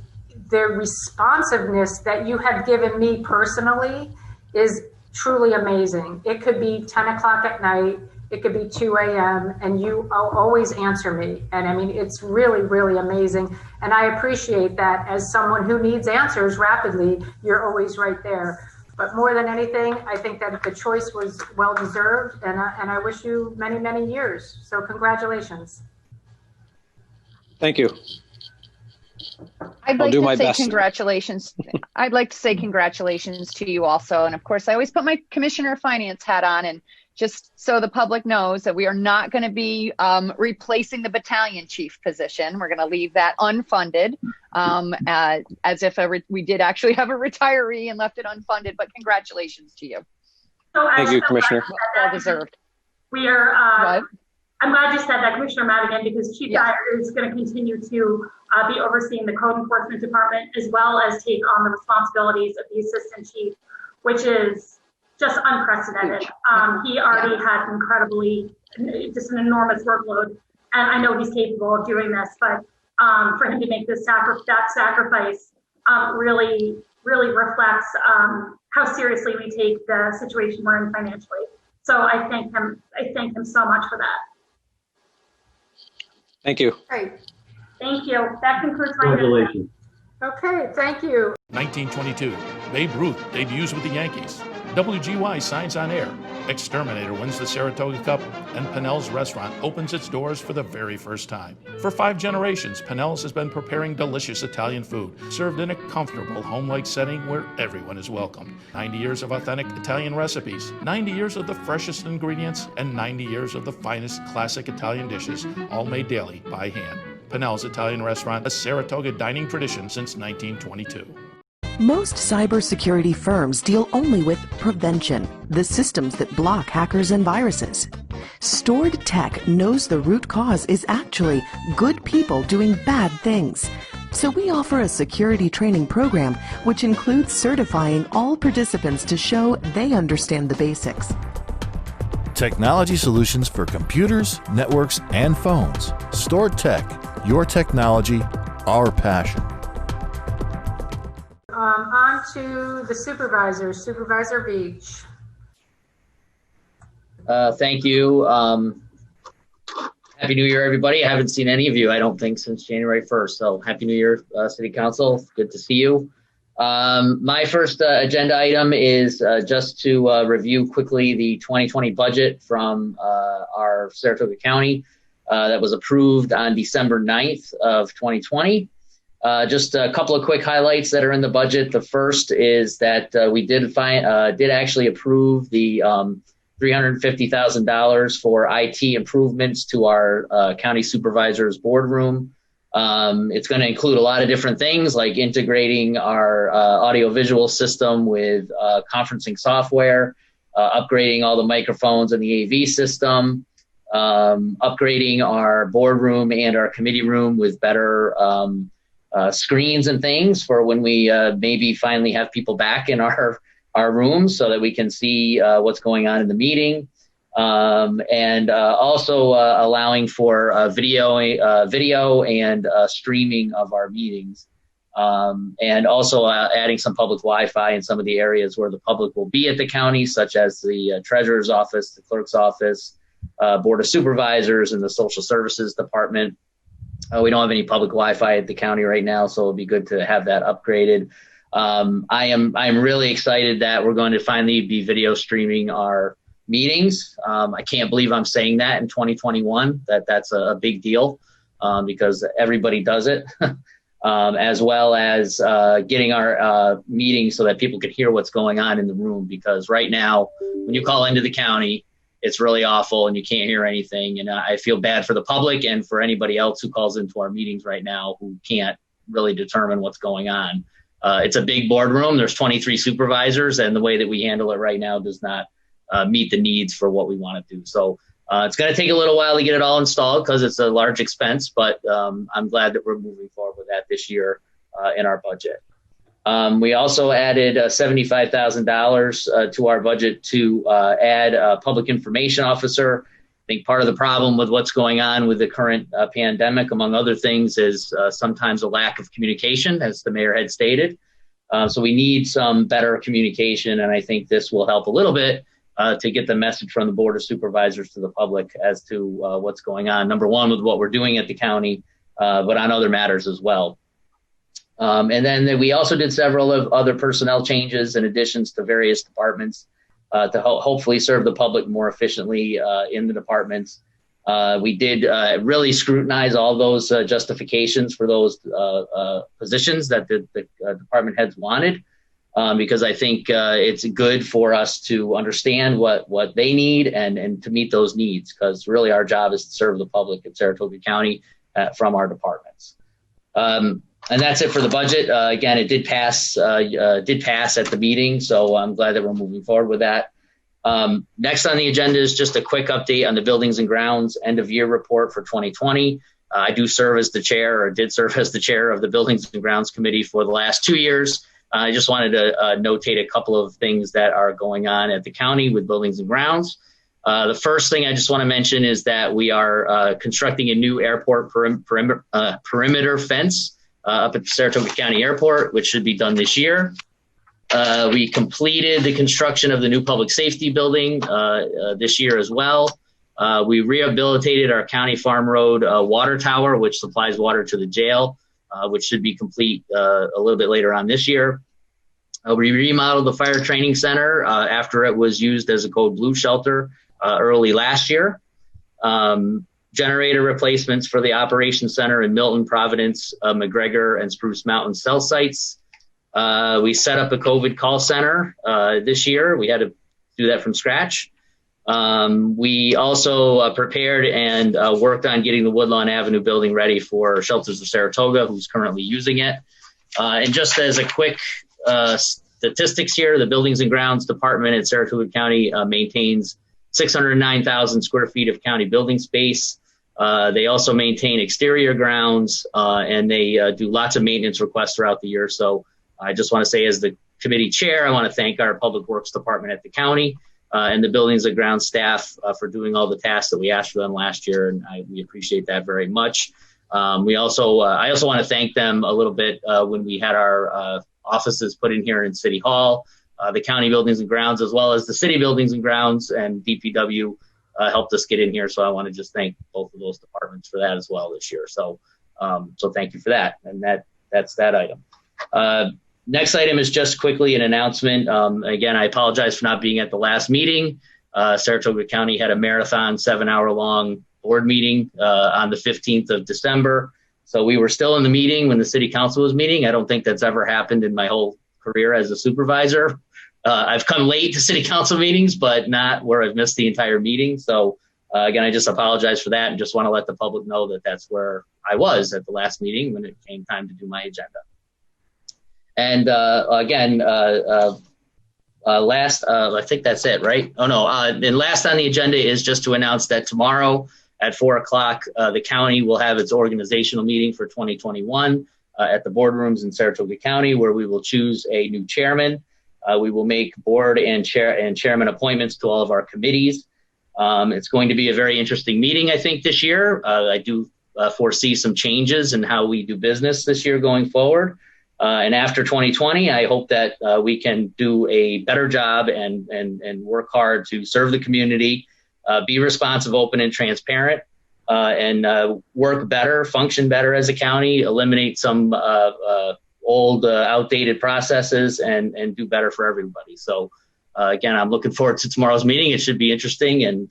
the responsiveness that you have given me personally is truly amazing. It could be 10 o'clock at night, it could be 2 a.m., and you always answer me. And I mean, it's really, really amazing. And I appreciate that as someone who needs answers rapidly, you're always right there. But more than anything, I think that the choice was well-deserved, and I wish you many, many years. So congratulations. Thank you. I'd I'll like do to my say best. congratulations. I'd like to say congratulations to you also. And of course, I always put my Commissioner of Finance hat on, and just so the public knows that we are not going to be replacing the battalion chief position. We're going to leave that unfunded, as if we did actually have a retiree and left it unfunded. But congratulations to you. So Thank you, Commissioner. Well deserved. We are, What? I'm glad you said that, Commissioner Madigan, because Chief Dyer is going to continue to be overseeing the Code Enforcement Department as well as take on the responsibilities of the Assistant Chief, which is just unprecedented. He already had just an enormous workload, and I know he's capable of doing this, but for him to make that sacrifice really reflects how seriously we take the situation we're in financially. So I thank him so much for that. Thank you. Great. Thank you. That concludes my Congratulations. Okay, thank you. 1922, Babe Ruth debuts with the Yankees. WGY signs on air. Exterminator wins the Saratoga Cup, and Pennell's restaurant opens its doors for the very first time. For 5 generations, Pennell's has been preparing delicious Italian food, served in a comfortable, home-like setting where everyone is welcomed. 90 years of authentic Italian recipes, 90 years of the freshest ingredients, and 90 years of the finest classic Italian dishes, all made daily by hand. Pennell's Italian Restaurant, a Saratoga dining tradition since 1922. Most cybersecurity firms deal only with prevention, the systems that block hackers and viruses. Stored Tech knows the root cause is actually good people doing bad things. So we offer a security training program which includes certifying all participants to show they understand the basics. Technology solutions for computers, networks, and phones. Stored Tech, your technology, our passion. On to the supervisor, Supervisor Beach. Thank you. Happy New Year, everybody. I haven't seen any of you, I don't think, since January 1st. So Happy New Year, City Council. Good to see you. My first agenda item is just to review quickly the 2020 budget from our Saratoga County that was approved on December 9th of 2020. Just a couple of quick highlights that are in the budget. The first is that we did actually approve the $350,000 for IT improvements to our county supervisor's boardroom. It's going to include a lot of different things like integrating our audiovisual system with conferencing software, upgrading all the microphones in the AV system, upgrading our boardroom and our committee room with better screens and things for when we maybe finally have people back in our rooms so that we can see what's going on in the meeting. And also allowing for video and streaming of our meetings. And also adding some public Wi-Fi in some of the areas where the public will be at the county, such as the treasurer's office, the clerk's office, board of supervisors, and the social services department. We don't have any public Wi-Fi at the county right now, so it'll be good to have that upgraded. I'm really excited that we're going to finally be video streaming our meetings. I can't believe I'm saying that in 2021, that's a big deal because everybody does it, as well as getting our meetings so that people can hear what's going on in the room. Because right now, when you call into the county, it's really awful and you can't hear anything. And I feel bad for the public and for anybody else who calls into our meetings right now who can't really determine what's going on. It's a big boardroom. There's 23 supervisors, and the way that we handle it right now does not meet the needs for what we want to do. So it's going to take a little while to get it all installed because it's a large expense, but I'm glad that we're moving forward with that this year in our budget. We also added $75,000 to our budget to add a public information officer. I think part of the problem with what's going on with the current pandemic, among other things, is sometimes a lack of communication, as the mayor had stated. So we need some better communication, and I think this will help a little bit to get the message from the Board of Supervisors to the public as to what's going on, number one, with what we're doing at the county, but on other matters as well. And then we also did several of other personnel changes and additions to various departments to hopefully serve the public more efficiently in the departments. We did really scrutinize all those justifications for those positions that the department heads wanted, because I think it's good for us to understand what they need and to meet those needs, because really our job is to serve the public in Saratoga County from our departments. And that's it for the budget. Again, it did pass at the meeting, so I'm glad that we're moving forward with that. Next on the agenda is just a quick update on the Buildings and Grounds end of year report for 2020. I do serve as the chair, or did serve as the chair of the Buildings and Grounds Committee for the last 2 years. I just wanted to notate a couple of things that are going on at the county with Buildings and Grounds. The first thing I just want to mention is that we are constructing a new airport perimeter fence up at the Saratoga County Airport, which should be done this year. We completed the construction of the new public safety building this year as well. We rehabilitated our County Farm Road water tower, which supplies water to the jail, which should be complete a little bit later on this year. We remodeled the fire training center after it was used as a code blue shelter early last year. Generator replacements for the operations center in Milton, Providence, McGregor, and Spruce Mountain cell sites. We set up a COVID call center this year. We had to do that from scratch. We also prepared and worked on getting the Woodlawn Avenue building ready for Shelters of Saratoga, who's currently using it. And just as a quick statistics here, the Buildings and Grounds Department at Saratoga County maintains 609,000 square feet of county building space. They also maintain exterior grounds, and they do lots of maintenance requests throughout the year. So I just want to say, as the committee chair, I want to thank our Public Works Department at the county and the Buildings and Grounds staff for doing all the tasks that we asked for them last year, and we appreciate that very much. I also want to thank them a little bit when we had our offices put in here in City Hall. The county Buildings and Grounds, as well as the city Buildings and Grounds and DPW, helped us get in here. So I want to just thank both of those departments for that as well this year. So thank you for that. And that's that item. Next item is just quickly an announcement. Again, I apologize for not being at the last meeting. Saratoga County had a marathon 7-hour-long board meeting on the 15th of December. So we were still in the meeting when the city council was meeting. I don't think that's ever happened in my whole career as a supervisor. I've come late to city council meetings, but not where I've missed the entire meeting. So again, I just apologize for that and just want to let the public know that that's where I was at the last meeting when it came time to do my agenda. And again, last, I think that's it, right? Oh no, and last on the agenda is just to announce that tomorrow at 4 o'clock, the county will have its organizational meeting for 2021 at the boardrooms in Saratoga County, where we will choose a new chairman. We will make board and chairman appointments to all of our committees. It's going to be a very interesting meeting, I think, this year. I do foresee some changes in how we do business this year going forward. And after 2020, I hope that we can do a better job and work hard to serve the community, be responsive, open, and transparent, and work better, function better as a county, eliminate some old, outdated processes, and do better for everybody. So, again, I'm looking forward to tomorrow's meeting. It should be interesting. And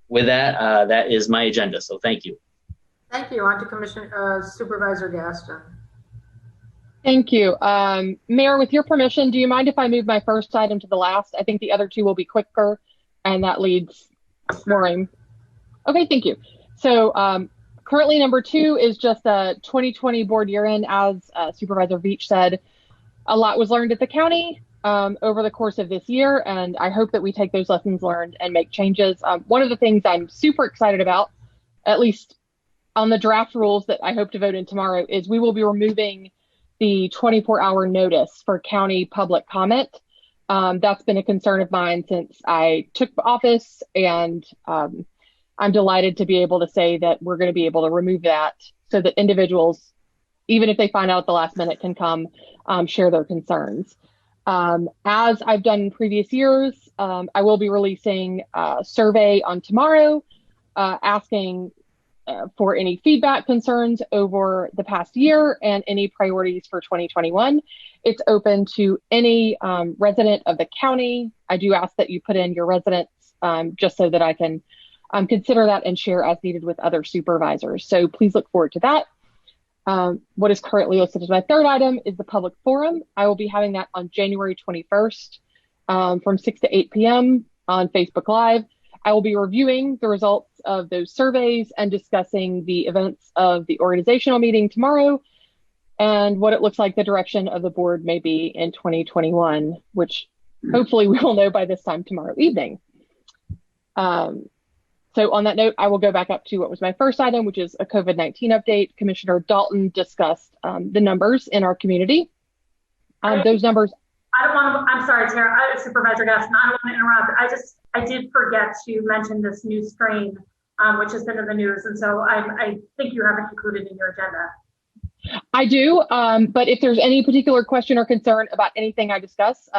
with that, that is my agenda. So thank you. Thank you. On to Supervisor Gaston. Thank you. Mayor, with your permission, do you mind if I move my first item to the last? I think the other two will be quicker, and that leads Maureen. Okay, thank you. So currently number 2 is just a 2020 board year end. As Supervisor Veach said, a lot was learned at the county over the course of this year, and I hope that we take those lessons learned and make changes. One of the things I'm super excited about, at least on the draft rules that I hope to vote in tomorrow, is we will be removing the 24-hour notice for county public comment. That's been a concern of mine since I took office, and I'm delighted to be able to say that we're going to be able to remove that so that individuals, even if they find out at the last minute, can come share their concerns. As I've done in previous years, I will be releasing a survey on tomorrow asking for any feedback, concerns over the past year, and any priorities for 2021. It's open to any resident of the county. I do ask that you put in your residents just so that I can consider that and share as needed with other supervisors. So please look forward to that. What is currently listed as my third item is the public forum. I will be having that on January 21st from 6 to 8 p.m. on Facebook Live. I will be reviewing the results of those surveys and discussing the events of the organizational meeting tomorrow and what it looks like the direction of the board may be in 2021, which hopefully we will know by this time tomorrow evening. So on that note, I will go back up to what was my first item, which is a COVID-19 update. Commissioner Dalton discussed the numbers in our community. Those numbers. I don't want to, I'm sorry, Tara, Supervisor Gaston, I don't want to interrupt. I did forget to mention this new strain, which has been in the news. And so I think you have it included in your agenda. I do, but if there's any particular question or concern about anything I discuss,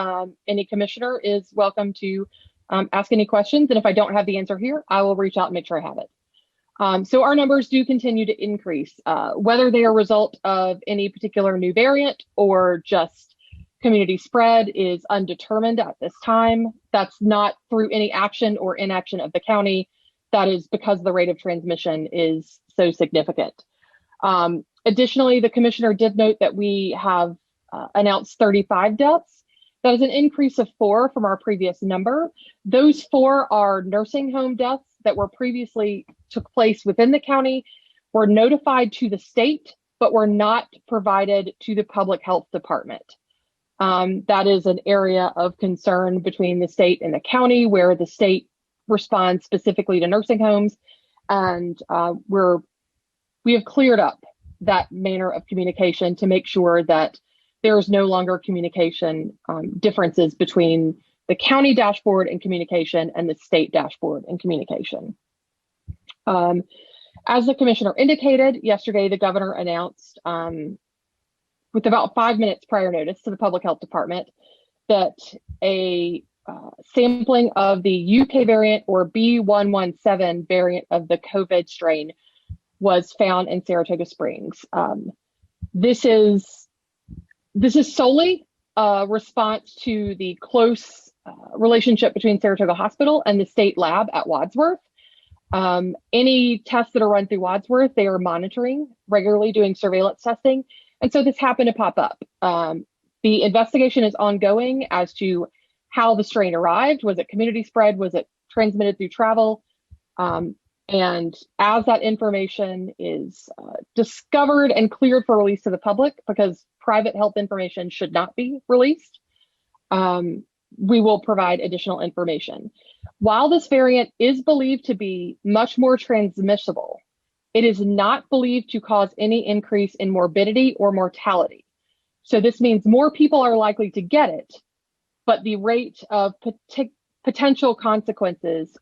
any commissioner is welcome to ask any questions. And if I don't have the answer here, I will reach out and make sure I have it. So our numbers do continue to increase, whether they are a result of any particular new variant or just community spread is undetermined at this time. That's not through any action or inaction of the county. That is because the rate of transmission is so significant. Additionally, the commissioner did note that we have announced 35 deaths. That is an increase of 4 from our previous number. Those 4 are nursing home deaths that were previously took place within the county, were notified to the state, but were not provided to the public health department. That is an area of concern between the state and the county, where the state responds specifically to nursing homes. And we have cleared up that manner of communication to make sure that there is no longer communication differences between the county dashboard and communication and the state dashboard and communication. As the commissioner indicated, yesterday the governor announced with about 5 minutes prior notice to the public health department that a sampling of the UK variant or B117 variant of the COVID strain was found in Saratoga Springs. This is solely a response to the close relationship between Saratoga Hospital and the state lab at Wadsworth. Any tests that are run through Wadsworth, they are monitoring regularly, doing surveillance testing. And so this happened to pop up. The investigation is ongoing as to how the strain arrived. Was it community spread? Was it transmitted through travel? And as that information is discovered and cleared for release to the public, because private health information should not be released, we will provide additional information. While this variant is believed to be much more transmissible, it is not believed to cause any increase in morbidity or mortality. So this means more people are likely to get it, but the rate of potential consequences,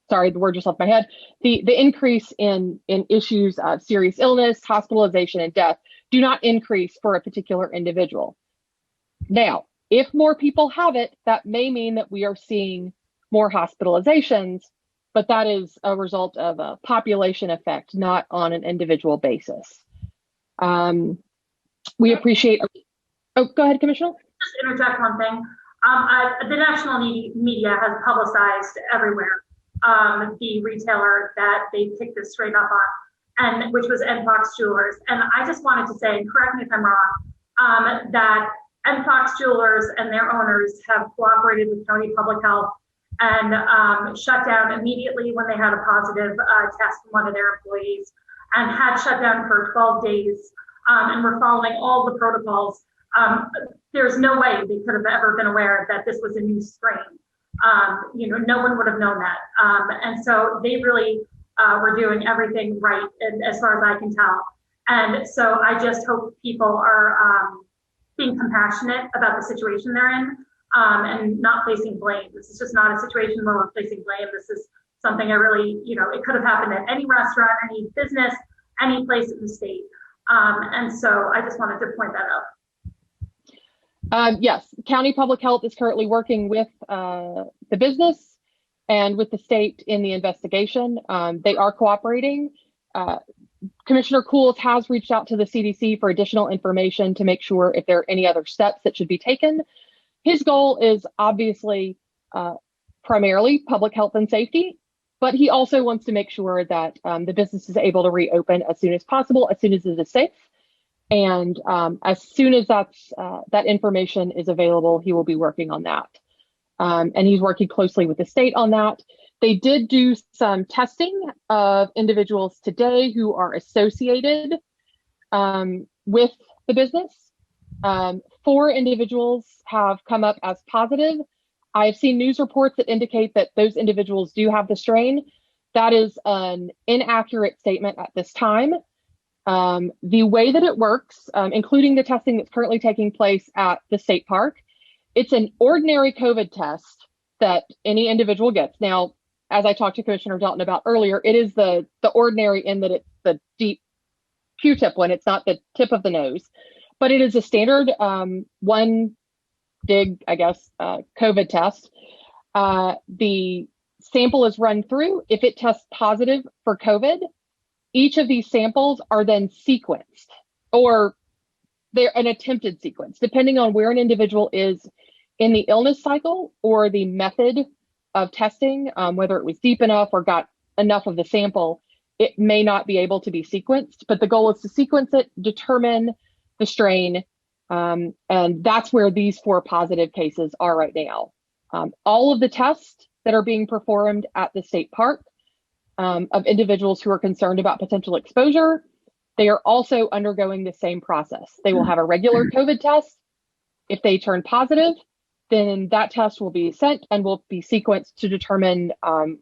sorry, the word just left my head, the increase in issues of serious illness, hospitalization, and death do not increase for a particular individual. Now, if more people have it, that may mean that we are seeing more hospitalizations, but that is a result of a population effect, not on an individual basis. We appreciate, oh, go ahead, Commissioner. Just interject one thing. The national media has publicized everywhere the retailer that they picked this straight up on, and which was Fox Jewelers. And I just wanted to say, and correct me if I'm wrong, that Fox Jewelers and their owners have cooperated with county public health and shut down immediately when they had a positive test from one of their employees, and had shut down for 12 days, and were following all the protocols. There's no way they could have ever been aware that this was a new strain. No one would have known that. And so they really were doing everything right, as far as I can tell. And so I just hope people are being compassionate about the situation they're in, and not placing blame. This is just not a situation where we're placing blame. This is something I really, it could have happened at any restaurant, any business, any place in the state. And so I just wanted to point that out. Yes, County Public Health is currently working with the business and with the state in the investigation. They are cooperating. Commissioner Cools has reached out to the CDC for additional information to make sure if there are any other steps that should be taken. His goal is obviously primarily public health and safety, but he also wants to make sure that the business is able to reopen as soon as possible, as soon as it is safe. And as soon as that information is available, he will be working on that. And he's working closely with the state on that. They did do some testing of individuals today who are associated with the business. 4 individuals have come up as positive. I've seen news reports that indicate that those individuals do have the strain. That is an inaccurate statement at this time. The way that it works, including the testing that's currently taking place at the state park, it's an ordinary COVID test that any individual gets. Now, as I talked to Commissioner Dalton about earlier, it is the ordinary in that it's the deep Q-tip one. It's not the tip of the nose, but it is a standard 1 dig, I guess, COVID test. The sample is run through. If it tests positive for COVID, each of these samples are then sequenced, or they're an attempted sequence, depending on where an individual is in the illness cycle or the method of testing, whether it was deep enough or got enough of the sample. It may not be able to be sequenced, but the goal is to sequence it, determine the strain, and that's where these 4 positive cases are right now. All of the tests that are being performed at the state park of individuals who are concerned about potential exposure, they are also undergoing the same process. They will have a regular COVID test. If they turn positive, then that test will be sent and will be sequenced to determine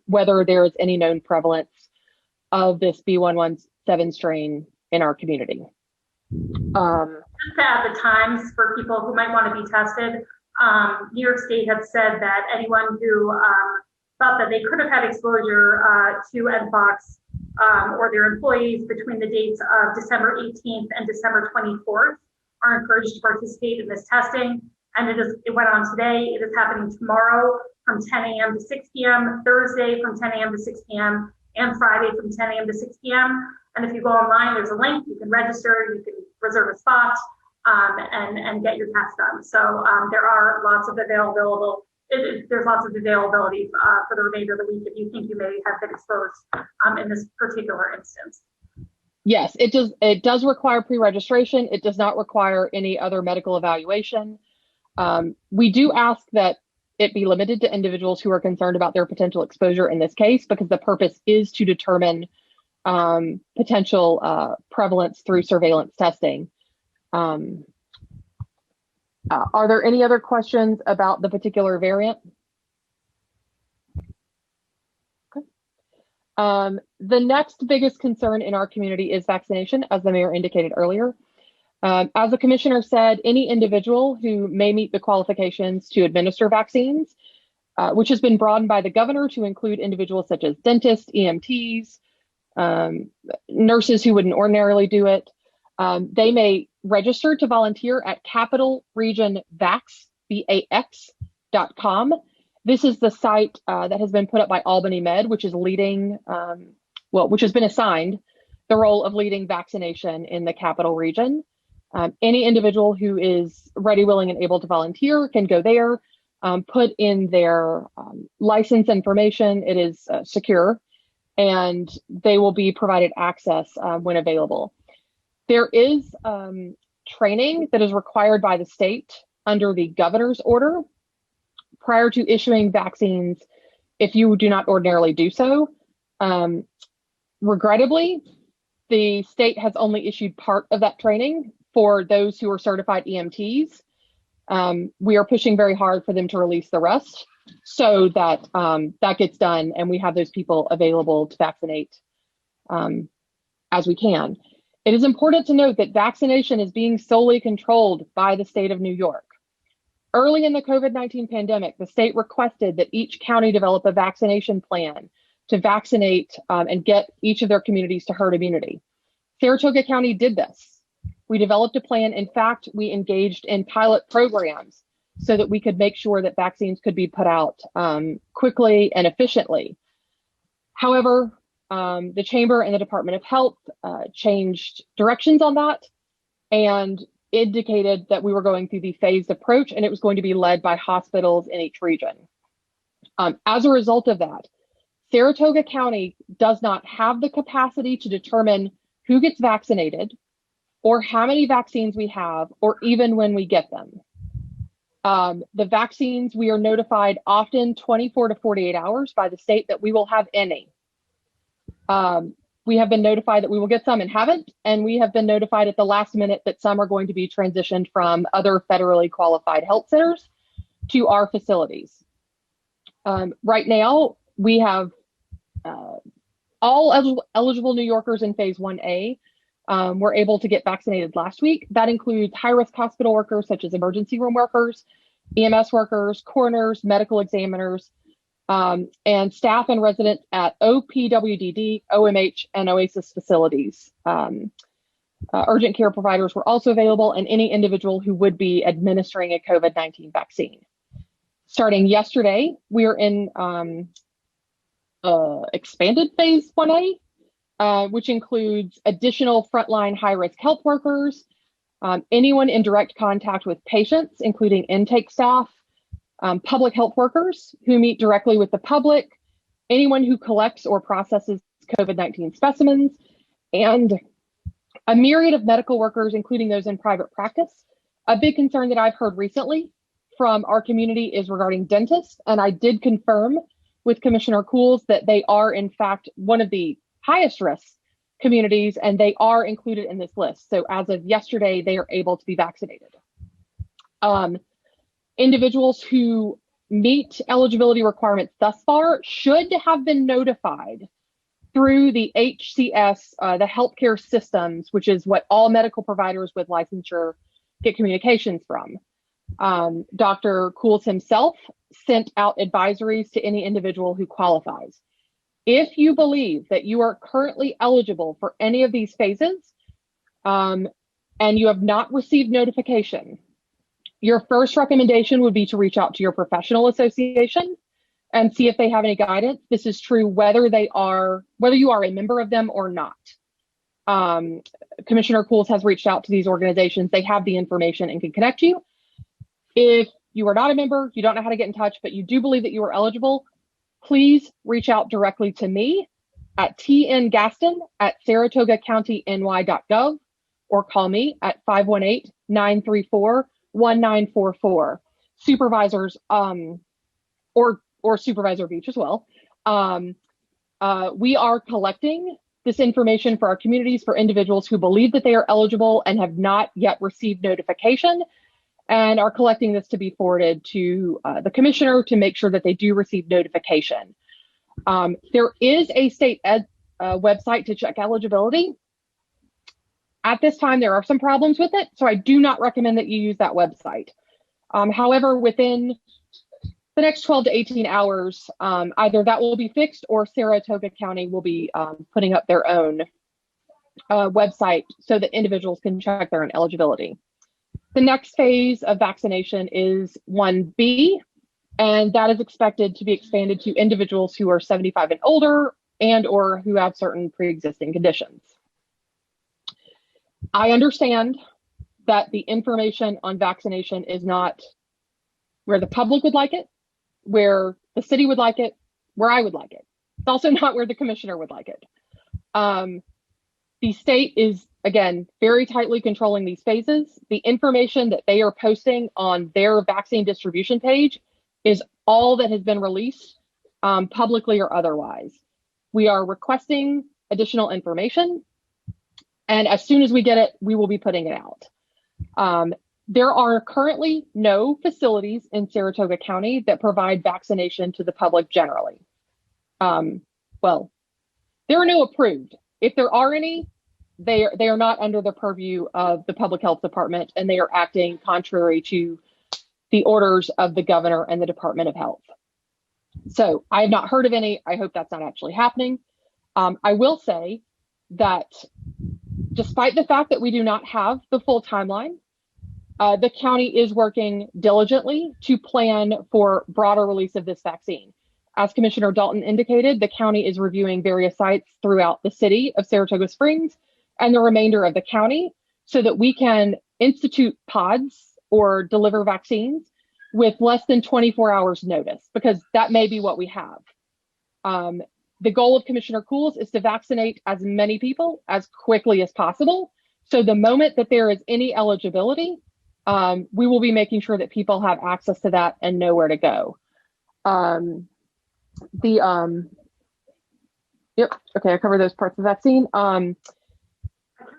whether there is any known prevalence of this B117 strain in our community. Just to add the times for people who might want to be tested, New York State had said that anyone who thought that they could have had exposure to Npox or their employees between the dates of December 18th and December 24th are encouraged to participate in this testing. And it went on today. It is happening tomorrow from 10 a.m. to 6 p.m., Thursday from 10 a.m. to 6 p.m., and Friday from 10 a.m. to 6 p.m. And if you go online, there's a link. You can register, you can reserve a spot, and get your test done. So there are lots of availability. There's lots of availability for the remainder of the week if you think you may have been exposed in this particular instance. Yes, it does require pre-registration. It does not require any other medical evaluation. We do ask that it be limited to individuals who are concerned about their potential exposure in this case, because the purpose is to determine potential prevalence through surveillance testing. Are there any other questions about the particular variant? Okay. The next biggest concern in our community is vaccination, as the mayor indicated earlier. As the commissioner said, any individual who may meet the qualifications to administer vaccines, which has been broadened by the governor to include individuals such as dentists, EMTs, nurses who wouldn't ordinarily do it, they may register to volunteer at capitalregionvax.com. This is the site that has been put up by Albany Med, which is leading, which has been assigned the role of leading vaccination in the capital region. Any individual who is ready, willing, and able to volunteer can go there, put in their license information. It is secure, and they will be provided access when available. There is training that is required by the state under the governor's order prior to issuing vaccines if you do not ordinarily do so. Regrettably, the state has only issued part of that training for those who are certified EMTs. We are pushing very hard for them to release the rest so that that gets done and we have those people available to vaccinate as we can. It is important to note that vaccination is being solely controlled by the state of New York. Early in the COVID-19 pandemic, the state requested that each county develop a vaccination plan to vaccinate and get each of their communities to herd immunity. Saratoga County did this. We developed a plan. In fact, we engaged in pilot programs so that we could make sure that vaccines could be put out quickly and efficiently. However, the Chamber and the Department of Health changed directions on that and indicated that we were going through the phased approach and it was going to be led by hospitals in each region. As a result of that, Saratoga County does not have the capacity to determine who gets vaccinated or how many vaccines we have, or even when we get them. The vaccines, we are notified often 24 to 48 hours by the state that we will have any. We have been notified that we will get some and haven't, and we have been notified at the last minute that some are going to be transitioned from other federally qualified health centers to our facilities. Right now, we have all eligible New Yorkers in phase 1A were able to get vaccinated last week. That includes high-risk hospital workers such as emergency room workers, EMS workers, coroners, medical examiners, and staff and residents at OPWDD, OMH, and OASIS facilities. Urgent care providers were also available, and any individual who would be administering a COVID-19 vaccine. Starting yesterday, we are in expanded phase 1A, which includes additional frontline high-risk health workers, anyone in direct contact with patients, including intake staff, public health workers who meet directly with the public, anyone who collects or processes COVID-19 specimens, and a myriad of medical workers, including those in private practice. A big concern that I've heard recently from our community is regarding dentists, and I did confirm with Commissioner Cools that they are in fact one of the highest risk communities, and they are included in this list. So as of yesterday, they are able to be vaccinated. Individuals who meet eligibility requirements thus far should have been notified through the HCS, the healthcare systems, which is what all medical providers with licensure get communications from. Dr. Cools himself sent out advisories to any individual who qualifies. If you believe that you are currently eligible for any of these phases and you have not received notification, your first recommendation would be to reach out to your professional association and see if they have any guidance. This is true whether you are a member of them or not. Commissioner Cools has reached out to these organizations. They have the information and can connect you. If you are not a member, you don't know how to get in touch, but you do believe that you are eligible, please reach out directly to me at tngaston@saratogacountyny.gov or call me at 518-934-1944. Supervisors, or Supervisor Beach as well. We are collecting this information for our communities for individuals who believe that they are eligible and have not yet received notification, and are collecting this to be forwarded to the commissioner to make sure that they do receive notification. There is a state website to check eligibility. At this time, there are some problems with it, so I do not recommend that you use that website. However, within the next 12 to 18 hours, either that will be fixed or Saratoga County will be putting up their own website so that individuals can check their own eligibility. The next phase of vaccination is 1B, and that is expected to be expanded to individuals who are 75 and older and or who have certain pre-existing conditions. I understand that the information on vaccination is not where the public would like it, where the city would like it, where I would like it. It's also not where the commissioner would like it. The state is, again, very tightly controlling these phases. The information that they are posting on their vaccine distribution page is all that has been released, publicly or otherwise. We are requesting additional information, and as soon as we get it, we will be putting it out. There are currently no facilities in Saratoga County that provide vaccination to the public generally. Well, there are no approved. If there are any, they are not under the purview of the Public Health Department, and they are acting contrary to the orders of the governor and the Department of Health. So I have not heard of any. I hope that's not actually happening. I will say that despite the fact that we do not have the full timeline, the county is working diligently to plan for broader release of this vaccine. As Commissioner Dalton indicated, the county is reviewing various sites throughout the city of Saratoga Springs and the remainder of the county so that we can institute pods or deliver vaccines with less than 24 hours notice, because that may be what we have. The goal of Commissioner Cools is to vaccinate as many people as quickly as possible. So the moment that there is any eligibility, we will be making sure that people have access to that and know where to go. Yep. Okay, I covered those parts of the vaccine. Can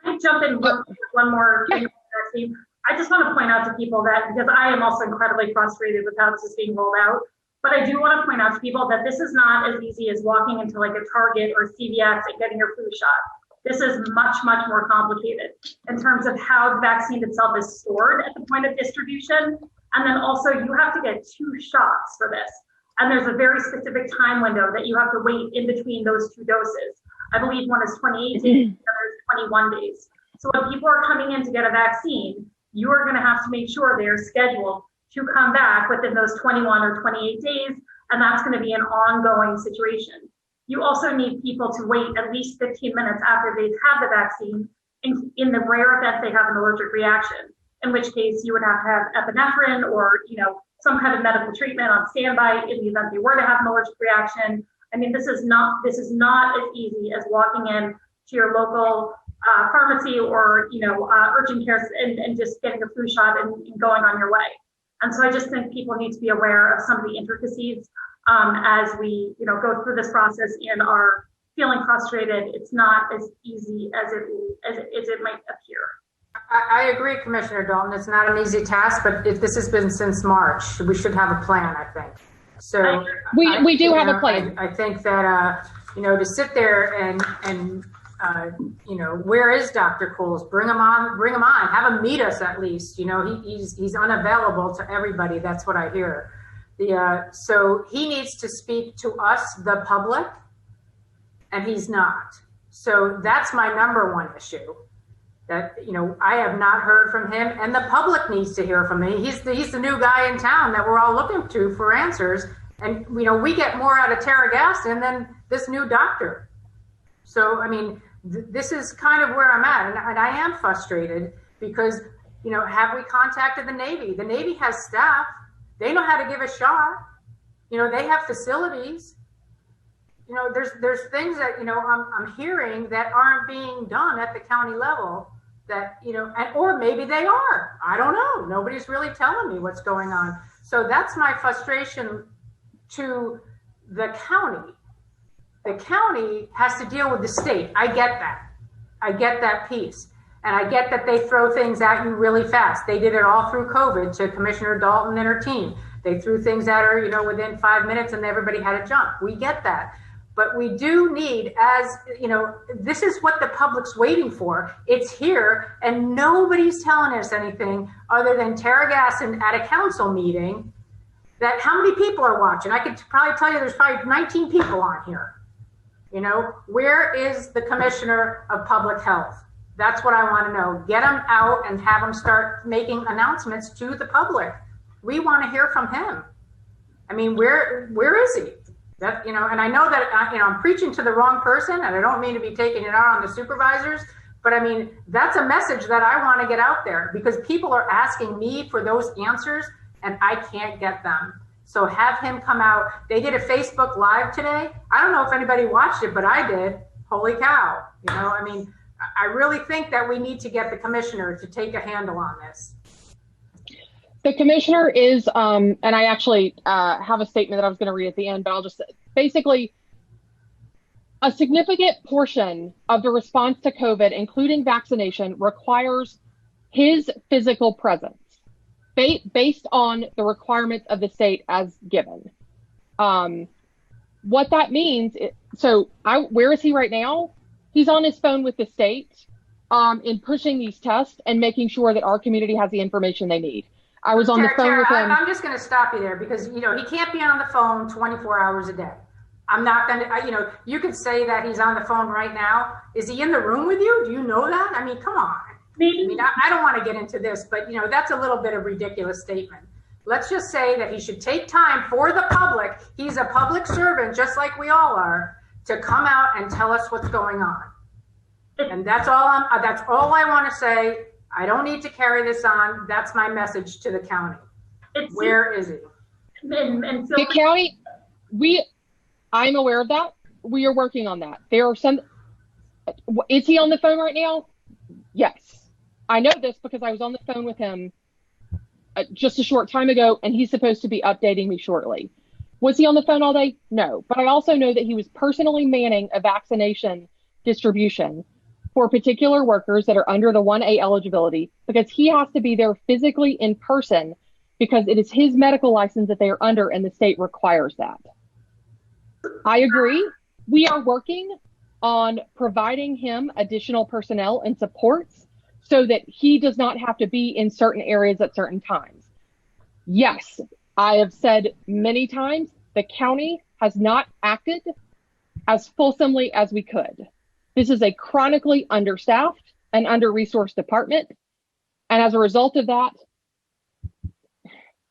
I jump in one more thing? I just want to point out to people that, because I am also incredibly frustrated with how this is being rolled out, but I do want to point out to people that this is not as easy as walking into like a Target or CVS and getting your flu shot. This is much, much more complicated in terms of how the vaccine itself is stored at the point of distribution. And then also you have to get 2 shots for this. And there's a very specific time window that you have to wait in between those 2 doses. I believe one is 28 days, the other is 21 days. So when people are coming in to get a vaccine, you are going to have to make sure they're scheduled to come back within those 21 or 28 days. And that's going to be an ongoing situation. You also need people to wait at least 15 minutes after they've had the vaccine in the rare event they have an allergic reaction, in which case you would have to have epinephrine or, some kind of medical treatment on standby in the event they were to have an allergic reaction. I mean, this is not as easy as walking in to your local pharmacy or, urgent care and just getting a flu shot and going on your way. And so I just think people need to be aware of some of the intricacies as we, go through this process and are feeling frustrated. It's not as easy as it might appear. I agree, Commissioner Dalton. It's not an easy task, but if this has been since March, we should have a plan, I think. So we do have a plan. I think that, to sit there and where is Dr. Coles? Bring him on, have him meet us at least. He's unavailable to everybody. That's what I hear. So he needs to speak to us, the public, and he's not. So that's my number one issue. That, I have not heard from him, and the public needs to hear from him. He's the new guy in town that we're all looking to for answers. And, we get more out of Tara Gaston than this new doctor. So, I mean, this is kind of where I'm at. And I am frustrated because, have we contacted the Navy? The Navy has staff. They know how to give a shot. They have facilities. There's things that, I'm hearing that aren't being done at the county level that, or maybe they are. I don't know. Nobody's really telling me what's going on. So that's my frustration to the county. The county has to deal with the state. I get that piece. And I get that they throw things at you really fast. They did it all through COVID to Commissioner Dalton and her team. They threw things at her, within 5 minutes and everybody had to jump. We get that. But we do need, this is what the public's waiting for. It's here, and nobody's telling us anything other than Tara Gasson at a council meeting that how many people are watching. I could probably tell you there's probably 19 people on here. Where is the Commissioner of Public Health? That's what I want to know. Get them out and have them start making announcements to the public. We want to hear from him. I mean, where is he? That, and I know that, I'm preaching to the wrong person, and I don't mean to be taking it out on the supervisors, but I mean, that's a message that I want to get out there because people are asking me for those answers and I can't get them. So have him come out. They did a Facebook Live today. I don't know if anybody watched it, but I did. Holy cow. I really think that we need to get the commissioner to take a handle on this. The commissioner is, and I actually have a statement that I was going to read at the end, but I'll just basically, a significant portion of the response to COVID, including vaccination, requires his physical presence based on the requirements of the state as given. What that means, where is he right now? He's on his phone with the state in pushing these tests and making sure that our community has the information they need. I was on the phone with him. I'm just going to stop you there because, he can't be on the phone 24 hours a day. I'm not going to, you could say that he's on the phone right now. Is he in the room with you? Do you know that? I mean, come on. I don't want to get into this, but, that's a little bit of a ridiculous statement. Let's just say that he should take time for the public. He's a public servant, just like we all are, to come out and tell us what's going on. And that's all I want to say. I don't need to carry this on. That's my message to the county. Where is he? The county, I'm aware of that. We are working on that. Is he on the phone right now? Yes. I know this because I was on the phone with him just a short time ago, and he's supposed to be updating me shortly. Was he on the phone all day? No. But I also know that he was personally manning a vaccination distribution for particular workers that are under the 1A eligibility, because he has to be there physically in person because it is his medical license that they are under and the state requires that. I agree. We are working on providing him additional personnel and supports so that he does not have to be in certain areas at certain times. Yes, I have said many times the county has not acted as fulsomely as we could. This is a chronically understaffed and under-resourced department. And as a result of that,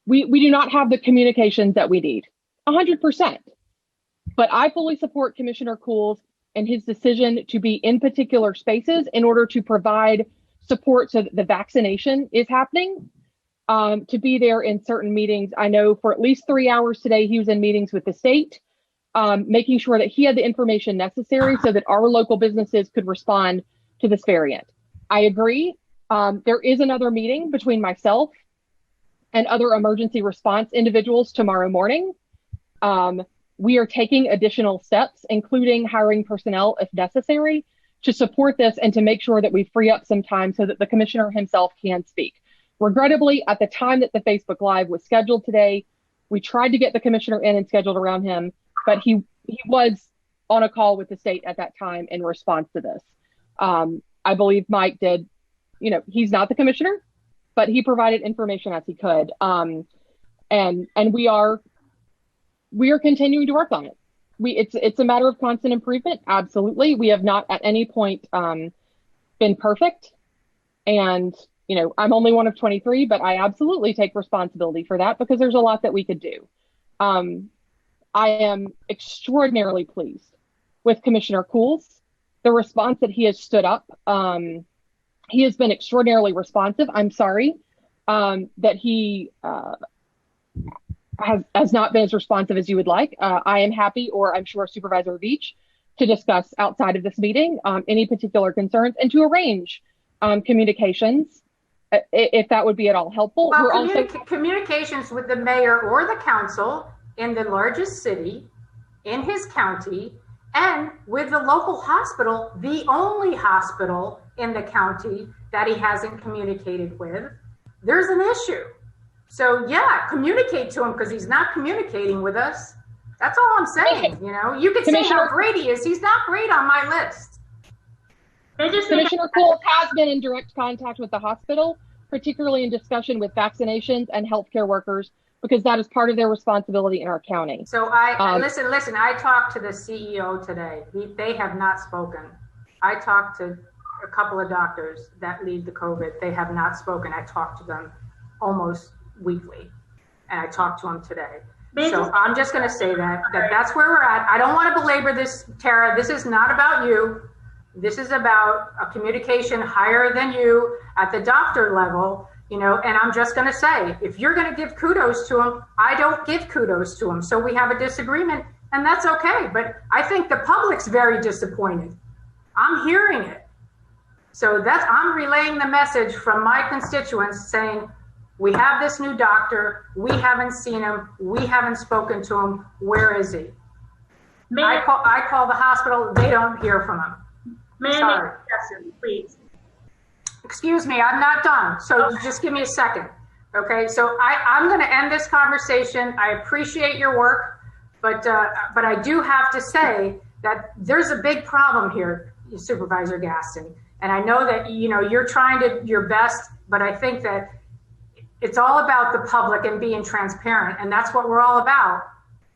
we do not have the communications that we need, 100%. But I fully support Commissioner Cools and his decision to be in particular spaces in order to provide support so that the vaccination is happening, to be there in certain meetings. I know for at least 3 hours today, he was in meetings with the state, making sure that he had the information necessary so that our local businesses could respond to this variant. I agree. There is another meeting between myself and other emergency response individuals tomorrow morning. We are taking additional steps, including hiring personnel if necessary, to support this and to make sure that we free up some time so that the commissioner himself can speak. Regrettably, at the time that the Facebook Live was scheduled today, we tried to get the commissioner in and scheduled around him, but he was on a call with the state at that time in response to this. I believe Mike did, he's not the commissioner, but he provided information as he could. And we are continuing to work on it. It's a matter of constant improvement. Absolutely. We have not at any point been perfect. And, I'm only one of 23, but I absolutely take responsibility for that because there's a lot that we could do. I am extraordinarily pleased with Commissioner Cools, the response that he has stood up. He has been extraordinarily responsive. I'm sorry that he has not been as responsive as you would like. I am happy, or I'm sure Supervisor Veach, to discuss outside of this meeting any particular concerns and to arrange communications if that would be at all helpful. Well, communications with the mayor or the council in the largest city in his county and with the local hospital, the only hospital in the county that he hasn't communicated with, there's an issue. So yeah, communicate to him because he's not communicating with us. That's all I'm saying. You could say how great he is. He's not great on my list. Commissioner Cools has been in direct contact with the hospital, particularly in discussion with vaccinations and healthcare workers, because that is part of their responsibility in our county. So listen, I talked to the CEO today. They have not spoken. I talked to a couple of doctors that lead the COVID. They have not spoken. I talked to them almost weekly, and I talked to them today. So I'm just going to say that's where we're at. I don't want to belabor this, Tara. This is not about you. This is about a communication higher than you at the doctor level, and I'm just going to say, if you're going to give kudos to him, I don't give kudos to him. So we have a disagreement, and that's okay. But I think the public's very disappointed. I'm hearing it. So I'm relaying the message from my constituents saying, we have this new doctor. We haven't seen him. We haven't spoken to him. Where is he? I call the hospital. They don't hear from him. May I make a suggestion, please? Excuse me, I'm not done. So just give me a second. Okay, so I'm going to end this conversation. I appreciate your work, but I do have to say that there's a big problem here, Supervisor Gaston. And I know that you're trying your best, but I think that it's all about the public and being transparent, and that's what we're all about.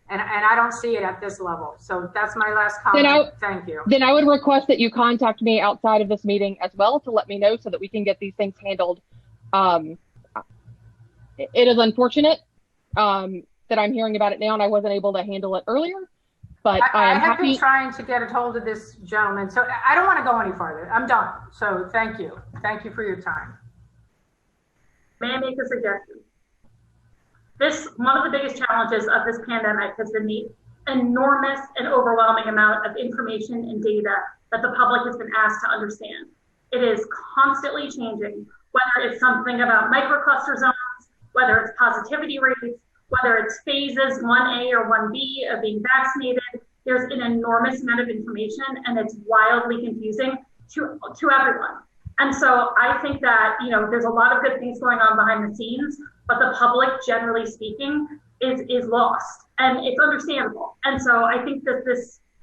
And I don't see it at this level. So that's my last comment. Thank you. Then I would request that you contact me outside of this meeting as well to let me know so that we can get these things handled. It is unfortunate that I'm hearing about it now and I wasn't able to handle it earlier. But I am have happy. Been trying to get a hold of this gentleman. So I don't want to go any farther. I'm done. So thank you. Thank you for your time. May I make a suggestion? One of the biggest challenges of this pandemic has been the enormous and overwhelming amount of information and data that the public has been asked to understand. It is constantly changing, whether it's something about microcluster zones, whether it's positivity rates, whether it's phases 1A or 1B of being vaccinated. There's an enormous amount of information and it's wildly confusing to everyone. And so I think that, there's a lot of good things going on behind the scenes, but the public, generally speaking, is lost, and it's understandable. And so I think that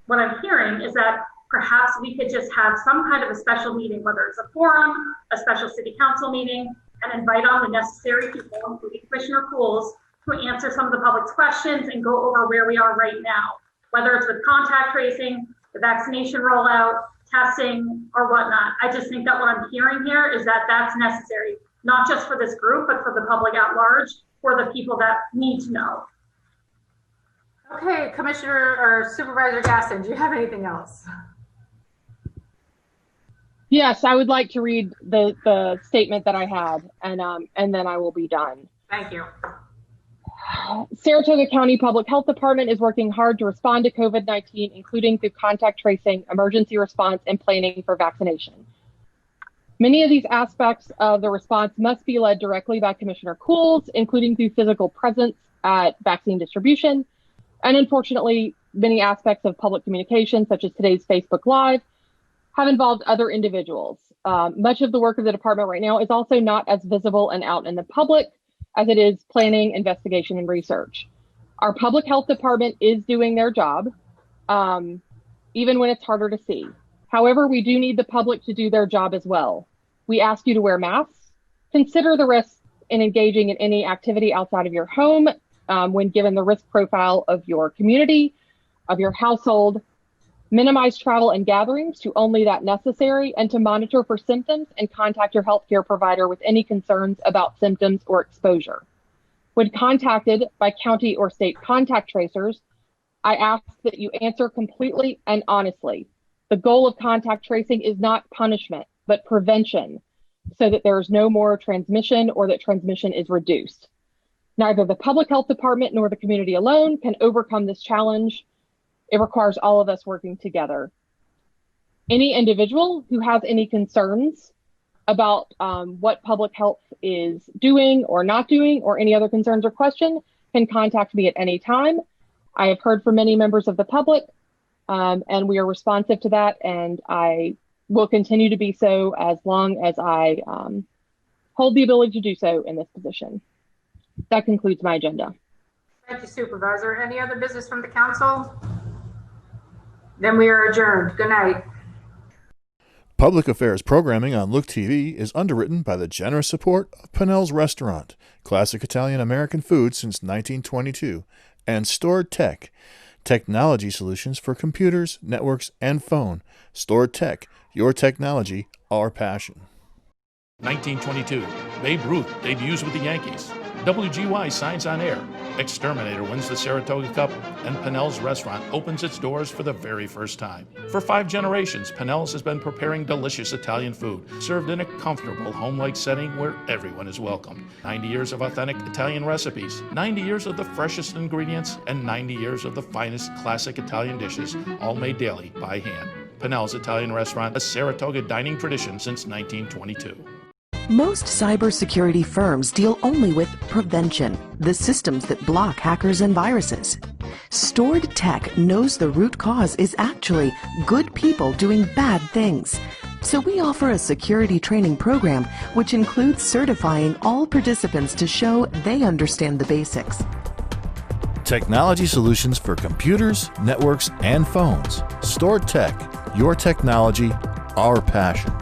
what I'm hearing is that perhaps we could just have some kind of a special meeting, whether it's a forum, a special city council meeting, and invite on the necessary people, including Commissioner Pools, to answer some of the public's questions and go over where we are right now, whether it's with contact tracing, the vaccination rollout, testing, or whatnot. I just think that what I'm hearing here is that that's necessary, not just for this group, but for the public at large, for the people that need to know. Okay, Commissioner or Supervisor Gaston, do you have anything else? Yes, I would like to read the statement that I had, and then I will be done. Thank you. Saratoga County Public Health Department is working hard to respond to COVID-19, including through contact tracing, emergency response, and planning for vaccination. Many of these aspects of the response must be led directly by Commissioner Pools, including through physical presence at vaccine distribution. And unfortunately, many aspects of public communication, such as today's Facebook Live, have involved other individuals. Much of the work of the department right now is also not as visible and out in the public as it is planning, investigation, and research. Our public health department is doing their job, even when it's harder to see. However, we do need the public to do their job as well. We ask you to wear masks, consider the risks in engaging in any activity outside of your home when given the risk profile of your community, of your household, minimize travel and gatherings to only that necessary, and to monitor for symptoms and contact your healthcare provider with any concerns about symptoms or exposure. When contacted by county or state contact tracers, I ask that you answer completely and honestly. The goal of contact tracing is not punishment, but prevention, so that there is no more transmission or that transmission is reduced. Neither the public health department nor the community alone can overcome this challenge. It requires all of us working together. Any individual who has any concerns about what public health is doing or not doing, or any other concerns or questions, can contact me at any time. I have heard from many members of the public, and we are responsive to that, and I will continue to be so as long as I hold the ability to do so in this position. That concludes my agenda. Thank you, Supervisor. Any other business from the council? Then we are adjourned. Good night. Public Affairs programming on Look TV is underwritten by the generous support of Pinnell's Restaurant, classic Italian American food since 1922, and Stored Tech, technology solutions for computers, networks, and phone. Stored Tech, your technology, our passion. 1922, Babe Ruth debuts with the Yankees. WGY signs on air. Exterminator wins the Saratoga Cup, and Pinnell's Restaurant opens its doors for the very first time. For 5 generations, Pinnell's has been preparing delicious Italian food, served in a comfortable, home-like setting where everyone is welcome. 90 years of authentic Italian recipes, 90 years of the freshest ingredients, and 90 years of the finest classic Italian dishes, all made daily by hand. Pinnell's Italian Restaurant, a Saratoga dining tradition since 1922. Most cybersecurity firms deal only with prevention, the systems that block hackers and viruses. Stored Tech knows the root cause is actually good people doing bad things. So we offer a security training program which includes certifying all participants to show they understand the basics. Technology solutions for computers, networks, and phones. Stored Tech, your technology, our passion.